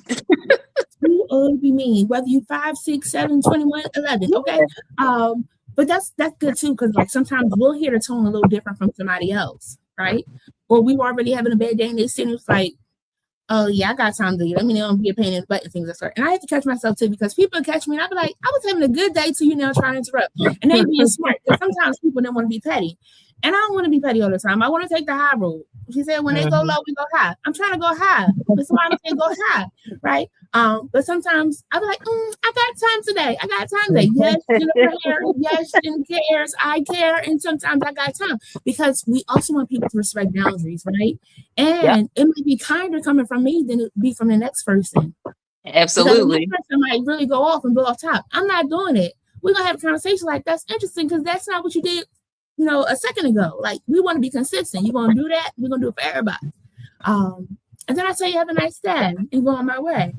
Too old to be mean. Whether you 5, 6, 7, 21, 11. Okay. But that's good too, because like sometimes we'll hear the tone a little different from somebody else, right? Or we were already having a bad day and they sitting like, oh yeah, I got time to let me know and be a pain in the butt and things like that. And I have to catch myself too, because people catch me and I'll be like, I was having a good day too, you know, trying to interrupt. And they being smart. Because sometimes people don't want to be petty. And I don't want to be petty all the time. I want to take the high road. She said, when they go low, we go high. I'm trying to go high. But somebody say go high, right? But sometimes I'll be like, I got time today. I got time today. Yes, Jennifer here. Yes, Jen cares. I care. And sometimes I got time. Because we also want people to respect boundaries, right? And it might be kinder coming from me than it be from the next person.
Absolutely.
Because the person might really go off and blow off top. I'm not doing it. We're going to have a conversation like, that's interesting because that's not what you did, you know, a second ago. Like, we want to be consistent. You're going to do that. We're going to do it for everybody. And then I say, have a nice day and go on my way.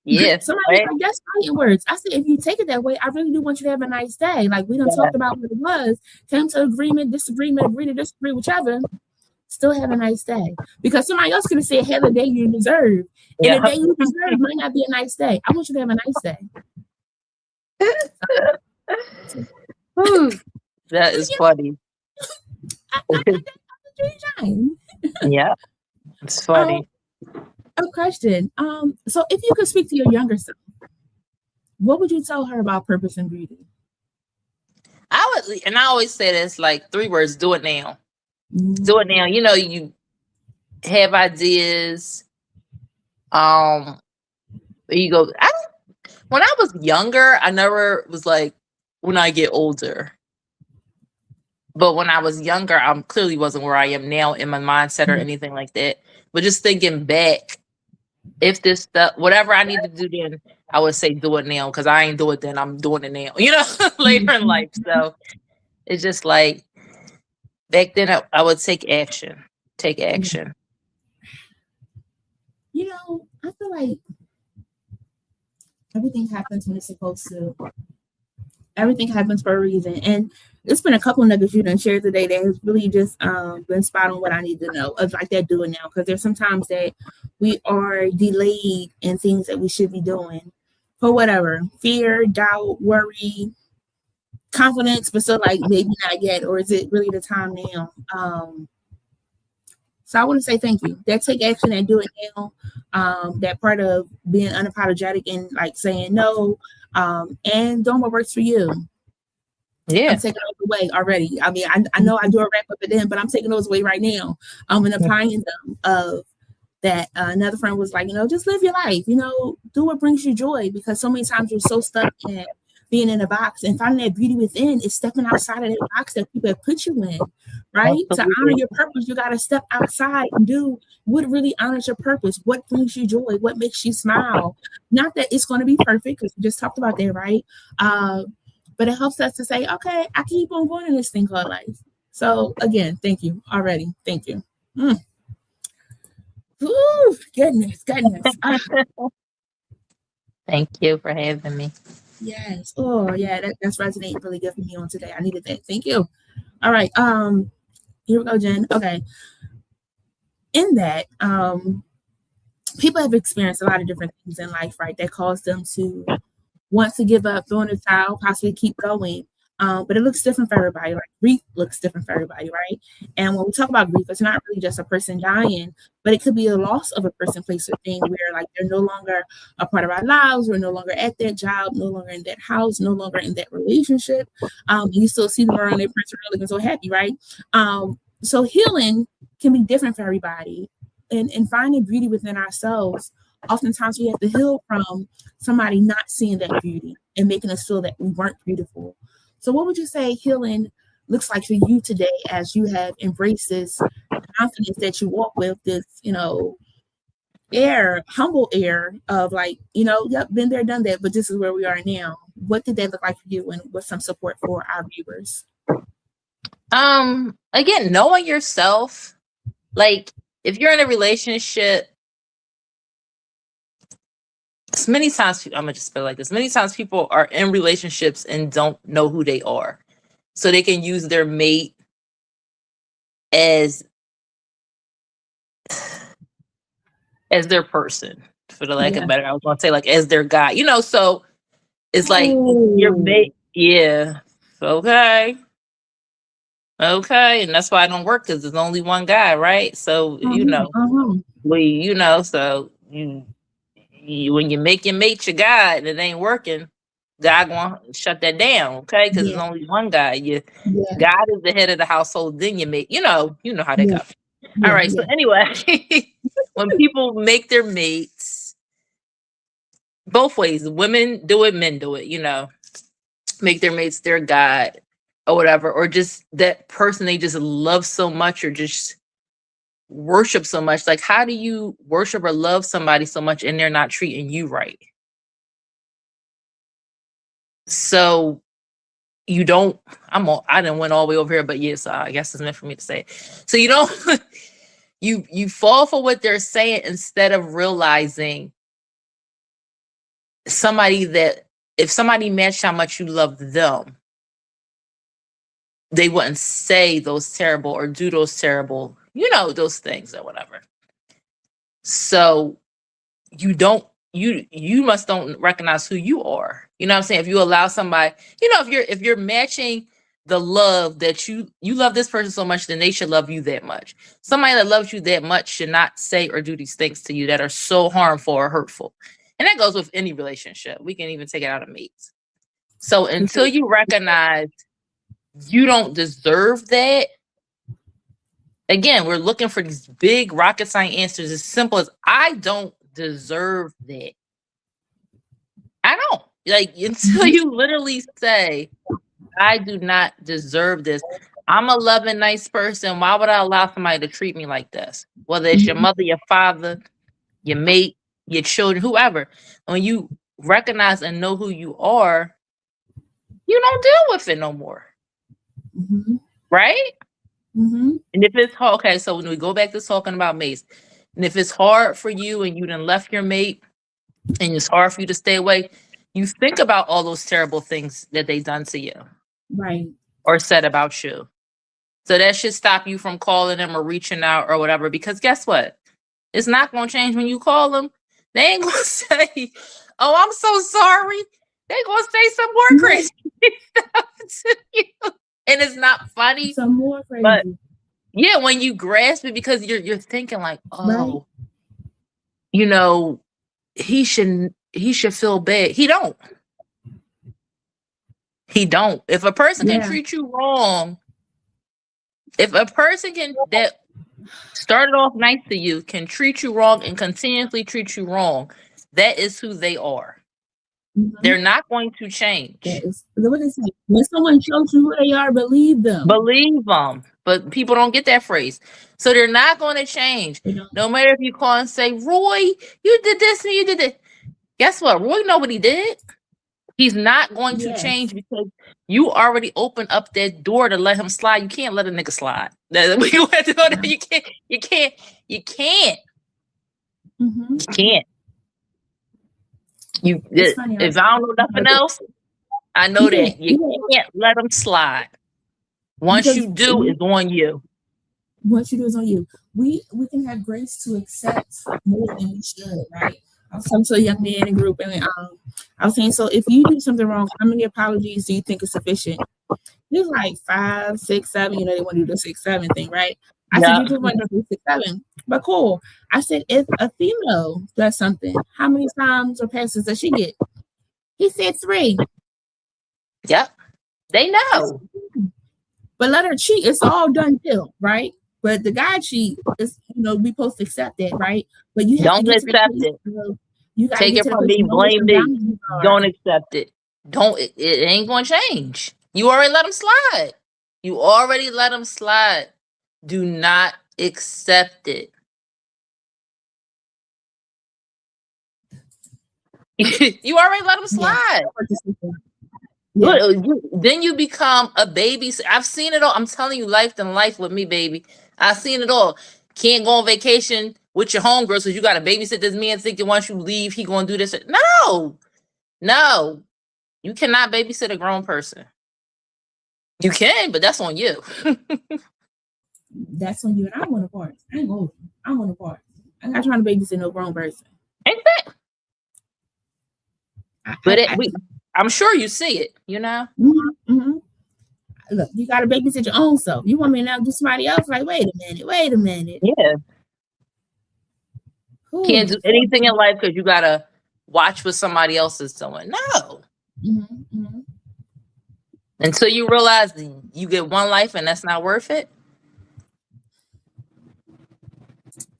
Yes.
Somebody's like, that's fighting words. I said, if you take it that way, I really do want you to have a nice day. Like, we done talked about what it was, came to agreement, disagreement, agree to disagree, whichever. Still have a nice day. Because somebody else could have said, have the day you deserve. And the day you deserve might not be a nice day. I want you to have a nice day.
That is funny. Yeah, it's funny.
A question. So if you could speak to your younger self, what would you tell her about purpose and beauty?
I would, and I always say this, like 3 words: do it now. Do it now. You know, you have ideas. You go. When I was younger, I never was like, when I get older. But when I was younger, I clearly wasn't where I am now in my mindset or anything like that. But just thinking back, if this stuff, whatever I need to do then, I would say do it now, because I ain't do it then. I'm doing it now, you know, later in life. So it's just like, back then I would take action. Take action.
You know, I feel like everything happens when it's supposed to. Everything happens for a reason. And it's been a couple of nuggets you done shared today that has really just been spot on what I need to know. Of like that doing now. Because there's sometimes that we are delayed in things that we should be doing for whatever. Fear, doubt, worry, confidence, but still like maybe not yet. Or is it really the time now? So I want to say thank you. That take action and do it now. That part of being unapologetic and like saying no, and doing what works for you.
Yeah.
I'm taking those away already. I mean, I know I do a wrap up at the end, but I'm taking those away right now. And applying them of that. Another friend was like, you know, just live your life, you know, do what brings you joy, because so many times you're so stuck in being in a box, and finding that beauty within is stepping outside of that box that people have put you in, right? Absolutely. To honor your purpose, you got to step outside and do what really honors your purpose, what brings you joy, what makes you smile. Not that it's going to be perfect, because we just talked about that, right? But it helps us to say, okay, I keep on going in this thing called life. So again, thank you already. Thank you. Ooh, goodness.
Thank you for having me.
Yes. Oh, yeah. That's resonating really good for me on today. I needed that. Thank you. All right. Here we go, Jen. Okay. In that, people have experienced a lot of different things in life, right? That cause them to want to give up, throw in the towel, possibly keep going. But it looks different for everybody. Like grief looks different for everybody, right? And when we talk about grief, it's not really just a person dying, but it could be a loss of a person, place, or thing where like they're no longer a part of our lives. We're no longer at that job, no longer in that house, no longer in that relationship. You still see them around their person looking so happy, right? So healing can be different for everybody. And finding beauty within ourselves, oftentimes we have to heal from somebody not seeing that beauty and making us feel that we weren't beautiful. So what would you say healing looks like for you today as you have embraced this confidence that you walk with, this, humble air of like, yep, been there, done that, but this is where we are now. What did that look like for you, and with some support for our viewers?
Again, knowing yourself. Like, if you're in a relationship, many times, I'm gonna just feel like this. Many times people are in relationships and don't know who they are. So they can use their mate as their person, for the lack of better. I was gonna say like as their guy, so it's like your mate, yeah. Okay. And that's why I don't work, because there's only one guy, right? So so you when you make your mate your guy and it ain't working, God gonna shut that down, okay? Because there's only one guy. God is the head of the household, then you make, you know how they go. All right. So anyway, when people make their mates, both ways, women do it, men do it, make their mates their God or whatever, or just that person they just love so much or just worship so much. Like, how do you worship or love somebody so much and they're not treating you right? So you don't, I didn't went all the way over here, but yes, I guess it's meant for me to say it. So you don't, you fall for what they're saying instead of realizing somebody that if somebody matched how much you love them, they wouldn't say those terrible or do those terrible, those things or whatever. So you must don't recognize who you are. You know what I'm saying? If you allow somebody, if you're matching the love that you love this person so much, then they should love you that much. Somebody that loves you that much should not say or do these things to you that are so harmful or hurtful. And that goes with any relationship. We can even take it out of mates. So until you recognize you don't deserve that, again, we're looking for these big rocket science answers as simple as I don't deserve that. I don't. Like, until you literally say, I do not deserve this. I'm a loving, nice person. Why would I allow somebody to treat me like this? Whether it's your mother, your father, your mate, your children, whoever. When you recognize and know who you are, you don't deal with it no more. Right? And if it's hard, okay, so when we go back to talking about mates, and if it's hard for you and you done left your mate and it's hard for you to stay away, you think about all those terrible things that they done to you.
Right.
Or said about you. So that should stop you from calling them or reaching out or whatever, because guess what? It's not going to change when you call them. They ain't going to say, oh, I'm so sorry. They're going to say some more crazy stuff to you. And it's not funny.
Some more crazy.
But yeah, when you grasp it, because you're thinking like, oh, he should feel bad. He don't. If a person can treat you wrong, if a person that started off nice to you can treat you wrong and continuously treat you wrong, that is who they are. They're not going to change.
When someone shows you who they are, believe them.
Believe them. But people don't get that phrase. So they're not going to change. No matter if you call and say, Roy, you did this and you did that. Guess what? Roy know what he did. He's not going to
Yes.
change because you already opened up that door to let him slide. You can't let a nigga slide. We gonna have to go there. You can't. You can't. You can't.
Mm-hmm.
You can't. You.
It's funny.
If I don't know nothing else, I know that you can't let him slide. Once you do, it's on you.
Once you do, it's on you. We can have grace to accept more than we should, right? I was talking to a young man in a group, and I was saying, so if you do something wrong, how many apologies do you think is sufficient? He was like 5, 6, 7. You know, they want to do the 6, 7 thing, right? I said, you just want to do 6, 7. But cool. I said, if a female does something, how many times or passes does she get? He said 3.
Yep. They know.
But let her cheat. It's all done deal, right? But the guy cheat is, we supposed to accept that, right? But you have
don't
to get
accept it.
You gotta
take
get
it
to
from me, blame me. Don't accept it. It ain't gonna change. You already let him slide. You already let him slide. Do not accept it. You already let him slide. Yeah. Then you become a baby. I've seen it all. I'm telling you, life than life with me, baby. I've seen it all. Can't go on vacation with your homegirls because you got to babysit this man thinking once you leave, he going to do this. No. You cannot babysit a grown person. You can, but that's on you.
That's on you. And I want a part. I ain't old. I want a part. I'm not trying to babysit no grown person.
Ain't that? But I'm sure you see it, you know?
Mm-hmm, mm-hmm. Look, you got to babysit your own self. You want me to now do somebody else? Like, wait a minute.
Yeah. Can't do anything in life because you got to watch what somebody else is doing. No.
Mm-hmm, mm-hmm.
Until you realize you get one life and that's not worth it.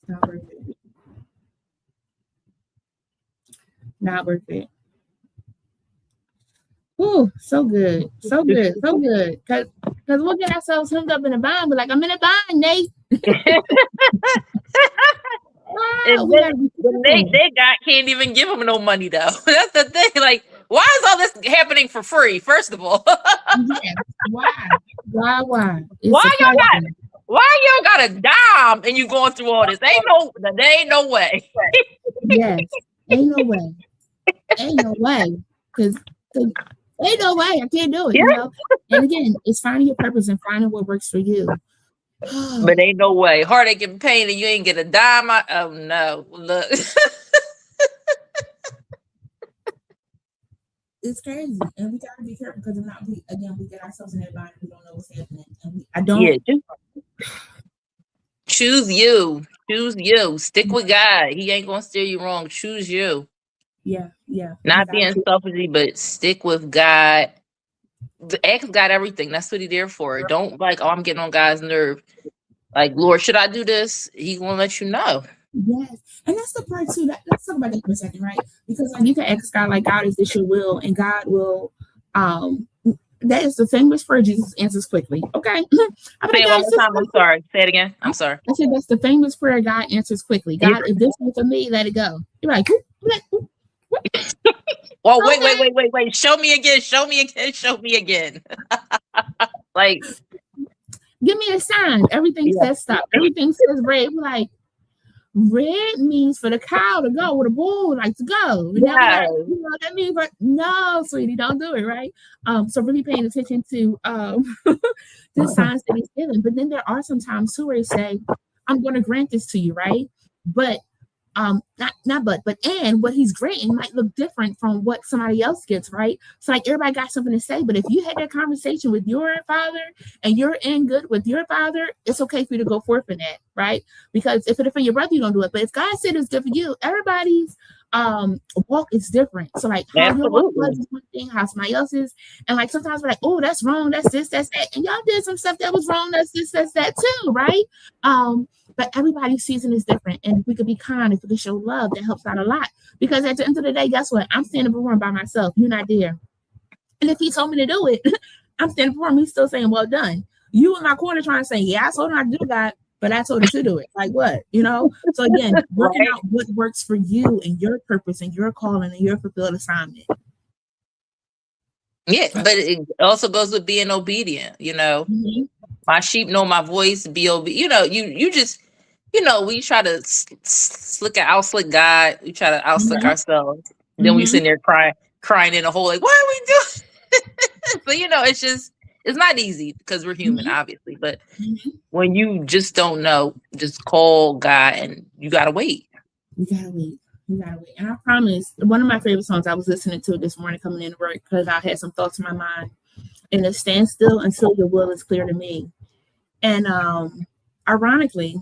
Not worth it. Not worth it. Ooh, so good. So good. So good. Because we'll get ourselves hemmed up in a bind. We're like, I'm in a bind, Nate.
They can't even give them no money though. That's the thing. Like, why is all this happening for free? First of all,
yeah. Why?
Why y'all got a dime and you going through all this? There ain't no way.
Yes, ain't no way. Ain't no way. Because ain't no way. I can't do it.
Yeah.
You know. And again, it's finding your purpose and finding what works for you.
But ain't no way. Heartache and pain, and you ain't get a dime. Oh no! Look,
it's crazy, and we gotta be careful because if not, we get ourselves in that bind. We don't know what's happening, and I don't.
Yeah, choose you. Choose you. Stick with God. He ain't gonna steer you wrong. Choose you.
Yeah.
Not being selfish, but stick with God. Ask God everything. That's what He's there for. Don't like, I'm getting on God's nerve. Like, Lord, should I do this? He's gonna let you know.
Yes, and that's the part too. Let's talk about that for a second, right? Because like you can ask God, like, God, is this your will? And God will. That is the famous prayer Jesus answers quickly. Okay.
Say it one more time. I'm sorry. Say it again. I'm sorry.
I said that's the famous prayer God answers quickly. God, if this ain't for me, let it go. You're like.
Well, wait. Show me again. Like,
give me a sign. Everything says stop. Everything says red. We're like, red means for the cow to go, or the bull like to go.
Yeah.
You know what that means? But no, sweetie, don't do it, right? So really paying attention to the signs that He's giving. But then there are some times too where He say, I'm going to grant this to you, right? But and what He's granting might look different from what somebody else gets, right? So like everybody got something to say, but if you had that conversation with your father and you're in good with your father, it's okay for you to go forth in that, right? Because if it's for your brother, you don't do it. But if God said it's good for you, everybody's walk is different. So like how your walk was is one thing, how somebody else's, and like sometimes we're like, oh, that's wrong, that's this, that's that, and y'all did some stuff that was wrong, that's this, that's that too, right? But everybody's season is different. And if we could be kind, if we could show love, that helps out a lot. Because at the end of the day, guess what? I'm standing before Him by myself. You're not there. And if He told me to do it, I'm standing before Him. He's still saying, well done. You in my corner trying to say, yeah, I told him not to do that, but I told him to do it. Like what? You know? So again, working out what works for you and your purpose and your calling and your fulfilled assignment.
Yeah, but it also goes with being obedient.
Mm-hmm.
My sheep know my voice. Be obedient. You just we try to out slick God. We try to out slick
Mm-hmm.
ourselves. Then we
Mm-hmm.
sitting there crying in a hole. Like, what are we doing? So it's not easy because we're human, obviously. But
Mm-hmm.
when you just don't know, just call God, and you gotta wait.
You gotta wait. You gotta wait. And I promise, one of my favorite songs I was listening to this morning coming into work because I had some thoughts in my mind. And it stands still until your will is clear to me. And ironically,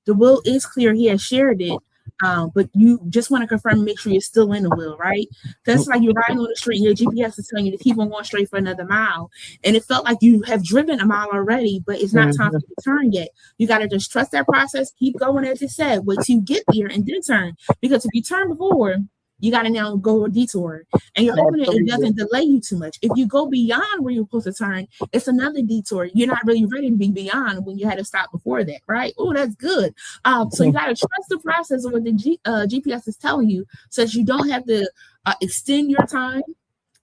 the will is clear. He has shared it. But you just want to confirm and make sure you're still in the will, right? That's like you're riding on the street and your GPS is telling you to keep on going straight for another mile. And it felt like you have driven a mile already, but it's not time for you to turn yet. You got to just trust that process, keep going as it said, wait till you get there and then turn. Because if you turn before, you got to now go a detour. And you're hoping that it doesn't delay you too much. If you go beyond where you're supposed to turn, it's another detour. You're not really ready to be beyond when you had to stop before that, right? Oh, that's good. So you got to trust the process of what the GPS is telling you so that you don't have to extend your time,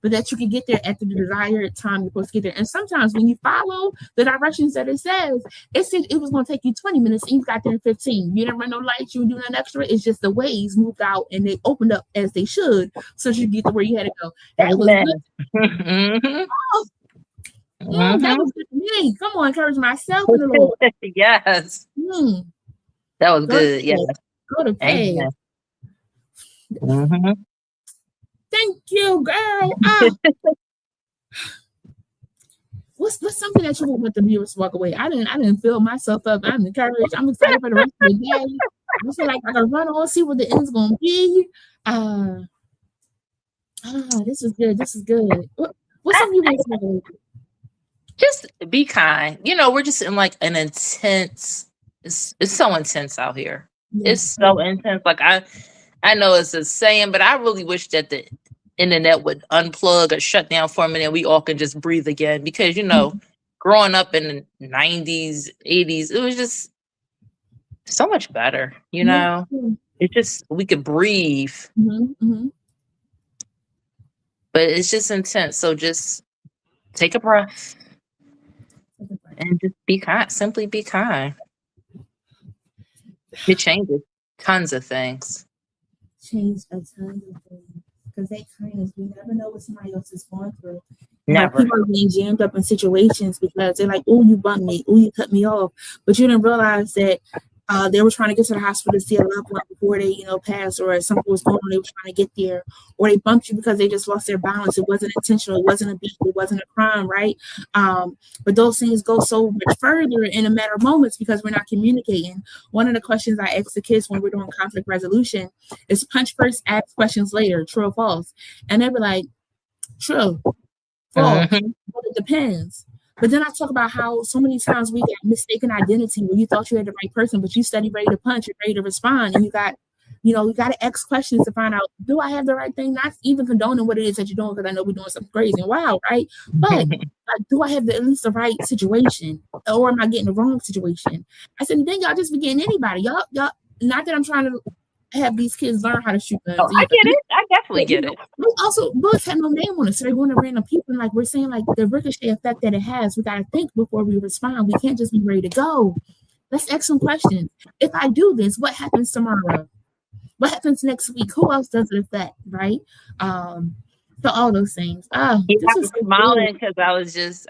but that you can get there at the desired time you're supposed to get there. And sometimes when you follow the directions that it says, it said it was going to take you 20 minutes and you got there in 15. You didn't run no lights, you didn't do nothing extra. It's just the ways moved out and they opened up as they should so you get to where you had to go. That was good. That was good to me. Come on, encourage myself in the Lord.
Yes. That was good. Yes.
Go to bed. Thank you, girl. What's something that you want the viewers to walk away? I didn't fill myself up. I'm encouraged. I'm excited for the rest of the day. I feel like I can run on, see what the end's gonna be. This is good. This is good. What's something you want to walk away?
Just be kind. We're just in like an intense. It's so intense out here. Yeah. It's so intense. Like I know it's a saying, but I really wish that the internet would unplug or shut down for a minute and we all can just breathe again. Because growing up in the 90s, 80s, it was just so much better. It's just we could breathe. But it's just intense. So just take a breath and just be kind. Simply be kind. It changes tons of things.
Change a ton of things. Because that kindness, we never know what somebody else is going through.
Never.
People are being jammed up in situations because they're like, oh, you bumped me, oh, you cut me off. But you didn't realize that they were trying to get to the hospital to see a loved one before they, passed, or something was going on, they were trying to get there, or they bumped you because they just lost their balance. It wasn't intentional. It wasn't a beat. It wasn't a crime, right? But those things go so much further in a matter of moments because we're not communicating. One of the questions I ask the kids when we're doing conflict resolution is punch first, ask questions later, true or false? And they were like, true, false, but it depends. But then I talk about how so many times we get mistaken identity where you thought you had the right person, but you studied ready to punch and ready to respond. And you got to ask questions to find out, do I have the right thing? Not even condoning what it is that you're doing, because I know we're doing something crazy and wild, right? But do I have at least the right situation, or am I getting the wrong situation? I said, then y'all just be getting anybody. Y'all, not that I'm trying to have these kids learn how to shoot guns.
I get it. I definitely get it.
Also, bullets have no name on it, so they're going to random people. And like we're saying, like the ricochet effect that it has, we got to think before we respond. We can't just be ready to go. Let's ask some questions. If I do this, what happens tomorrow? What happens next week? Who else does it affect? Right? So all those things.
I was smiling because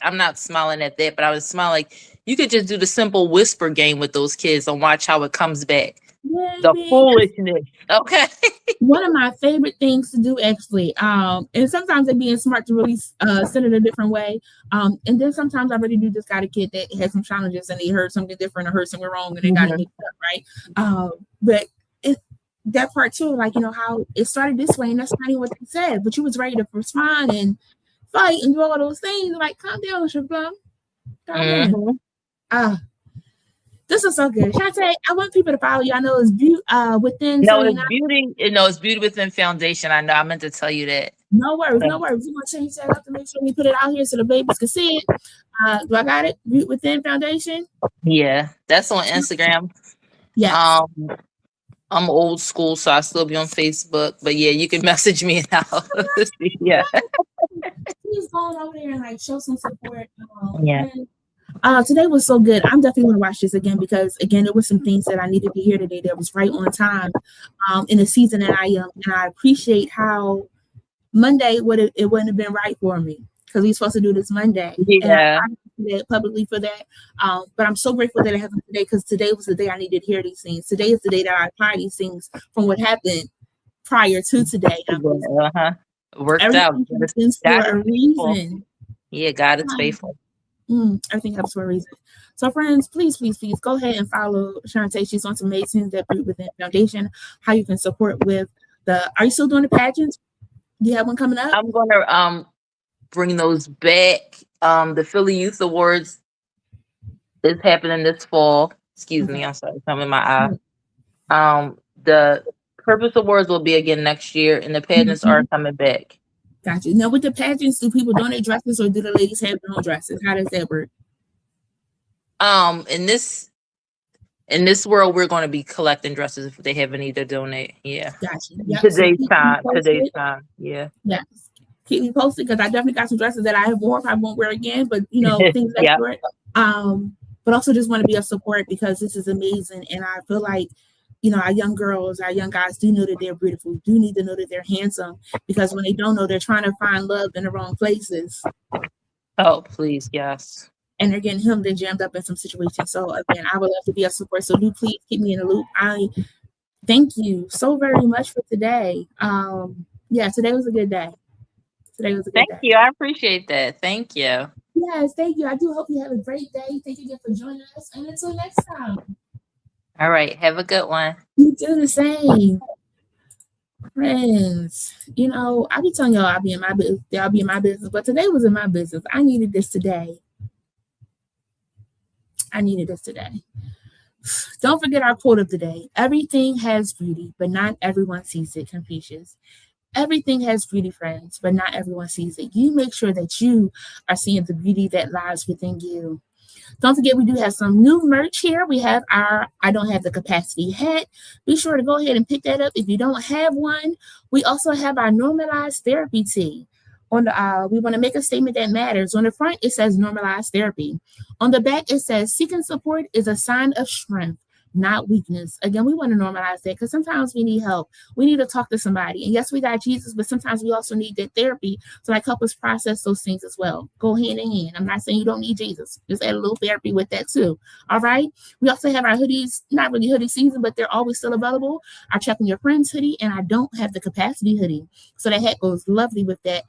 I'm not smiling at that, but I was smiling like you could just do the simple whisper game with those kids and watch how it comes back. The foolishness. Okay.
One of my favorite things to do, actually, and sometimes they're being smart to really send it a different way. And then sometimes I really do just got a kid that has some challenges and they heard something different or heard something wrong and they got to make it up, right? But that part too, like, how it started this way and that's not even what they said, but you was ready to respond and fight and do all those things. Like, calm down, Shablam. Calm down. This is so good. Shant'e, I want people to follow you. I know it's Beaut'e Within.
No, it's Beauty. It's Beauty Within Foundation. I know. I meant to tell you that.
No worries. We're going to change that up to make sure we put it out here so the babies can see it. Do I got it? Beaut'e Within Foundation?
Yeah, that's on Instagram.
Yeah.
I'm old school, so I still be on Facebook. But yeah, you can message me now. Yeah.
please go on over there and like show some support.
Yeah.
Today was so good. I'm definitely going to watch this again because, again, there were some things that I needed to hear today that was right on time in the season that I am. And I appreciate how Monday it wouldn't have been right for me because we were supposed to do this Monday.
Yeah.
And I appreciate publicly for that. But I'm so grateful that it happened today because today was the day I needed to hear these things. Today is the day that I apply these things from what happened prior to today.
Worked out.
Happens for a reason.
Yeah, God is faithful.
Everything happens for a reason. So, friends, please go ahead and follow Shant'e. She's on some amazing that Beaut'e Within Foundation. How you can support with the. Are you still doing the pageants? Do you have one coming up?
I'm gonna bring those back. The Philly Youth Awards is happening this fall. Excuse me, I'm sorry, something in my eye. The Purpose Awards will be again next year, and the pageants are coming back.
Gotcha. Now, with the pageants, do people donate dresses, or do the ladies have their own dresses? How does that work?
In this world, we're going to be collecting dresses if they have any to donate. Yeah.
Gotcha. Yep.
Today's time. Yeah.
Yes. Keep me posted because I definitely got some dresses that I have worn. I won't wear again, but things like that. But also just want to be a support because this is amazing, and I feel like our young girls, our young guys do know that they're beautiful, do need to know that they're handsome, because when they don't know, they're trying to find love in the wrong places.
Oh, please, yes.
And they're getting hemmed and jammed up in some situations. So again, I would love to be a support. So do please keep me in the loop. I thank you so very much for today. Today was a good day.
Thank you. I appreciate that. Thank you.
Yes, thank you. I do hope you have a great day. Thank you again for joining us. And until next time.
All right. Have a good one.
You do the same. Friends, I be telling y'all I'll be in my business. Y'all be in my business. But today was in my business. I needed this today. Don't forget our quote of the day. Everything has beauty, but not everyone sees it. Confucius. Everything has beauty, friends, but not everyone sees it. You make sure that you are seeing the beauty that lies within you. Don't forget, we do have some new merch here. We have our I Don't Have the Capacity hat. Be sure to go ahead and pick that up if you don't have one. We also have our Normalized Therapy tee. On the we want to make a statement that matters. On the front, it says Normalized Therapy. On the back, it says seeking support is a sign of strength, not weakness. Again, we want to normalize that because sometimes we need help. We need to talk to somebody. And yes, we got Jesus, but sometimes we also need that therapy to help us process those things as well. Go hand in hand. I'm not saying you don't need Jesus. Just add a little therapy with that too. All right. We also have our hoodies, not really hoodie season, but they're always still available. Our Checking Your Friends hoodie, and I Don't Have the Capacity hoodie. So that hat goes lovely with that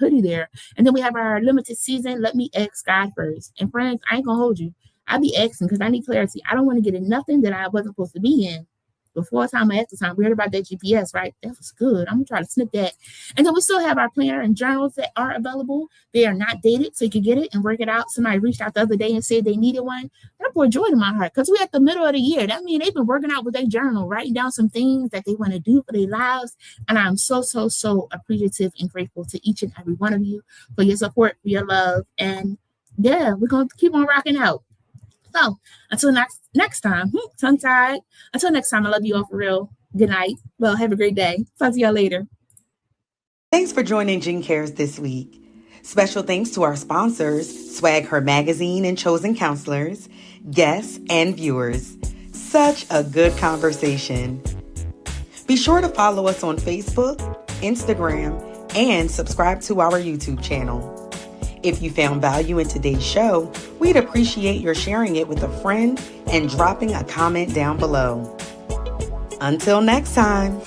hoodie there. And then we have our limited season, Let Me Ask God First. And friends, I ain't gonna hold you. I be asking because I need clarity. I don't want to get in nothing that I wasn't supposed to be in before time or after time. We heard about that GPS, right? That was good. I'm going to try to snip that. And then we still have our planner and journals that are available. They are not dated, so you can get it and work it out. Somebody reached out the other day and said they needed one. That brought joy to my heart because we're at the middle of the year. That means they've been working out with their journal, writing down some things that they want to do for their lives. And I'm so, so, so appreciative and grateful to each and every one of you for your support, for your love. And yeah, we're going to keep on rocking out. So until next time, tongue-tied. Until next time, I love you all for real. Good night. Well, have a great day. Talk to y'all later.
Thanks for joining Jen Cares this week. Special thanks to our sponsors, Swag Her Magazine and Chosen Counselors, guests, and viewers. Such a good conversation. Be sure to follow us on Facebook, Instagram, and subscribe to our YouTube channel. If you found value in today's show, we'd appreciate your sharing it with a friend and dropping a comment down below. Until next time.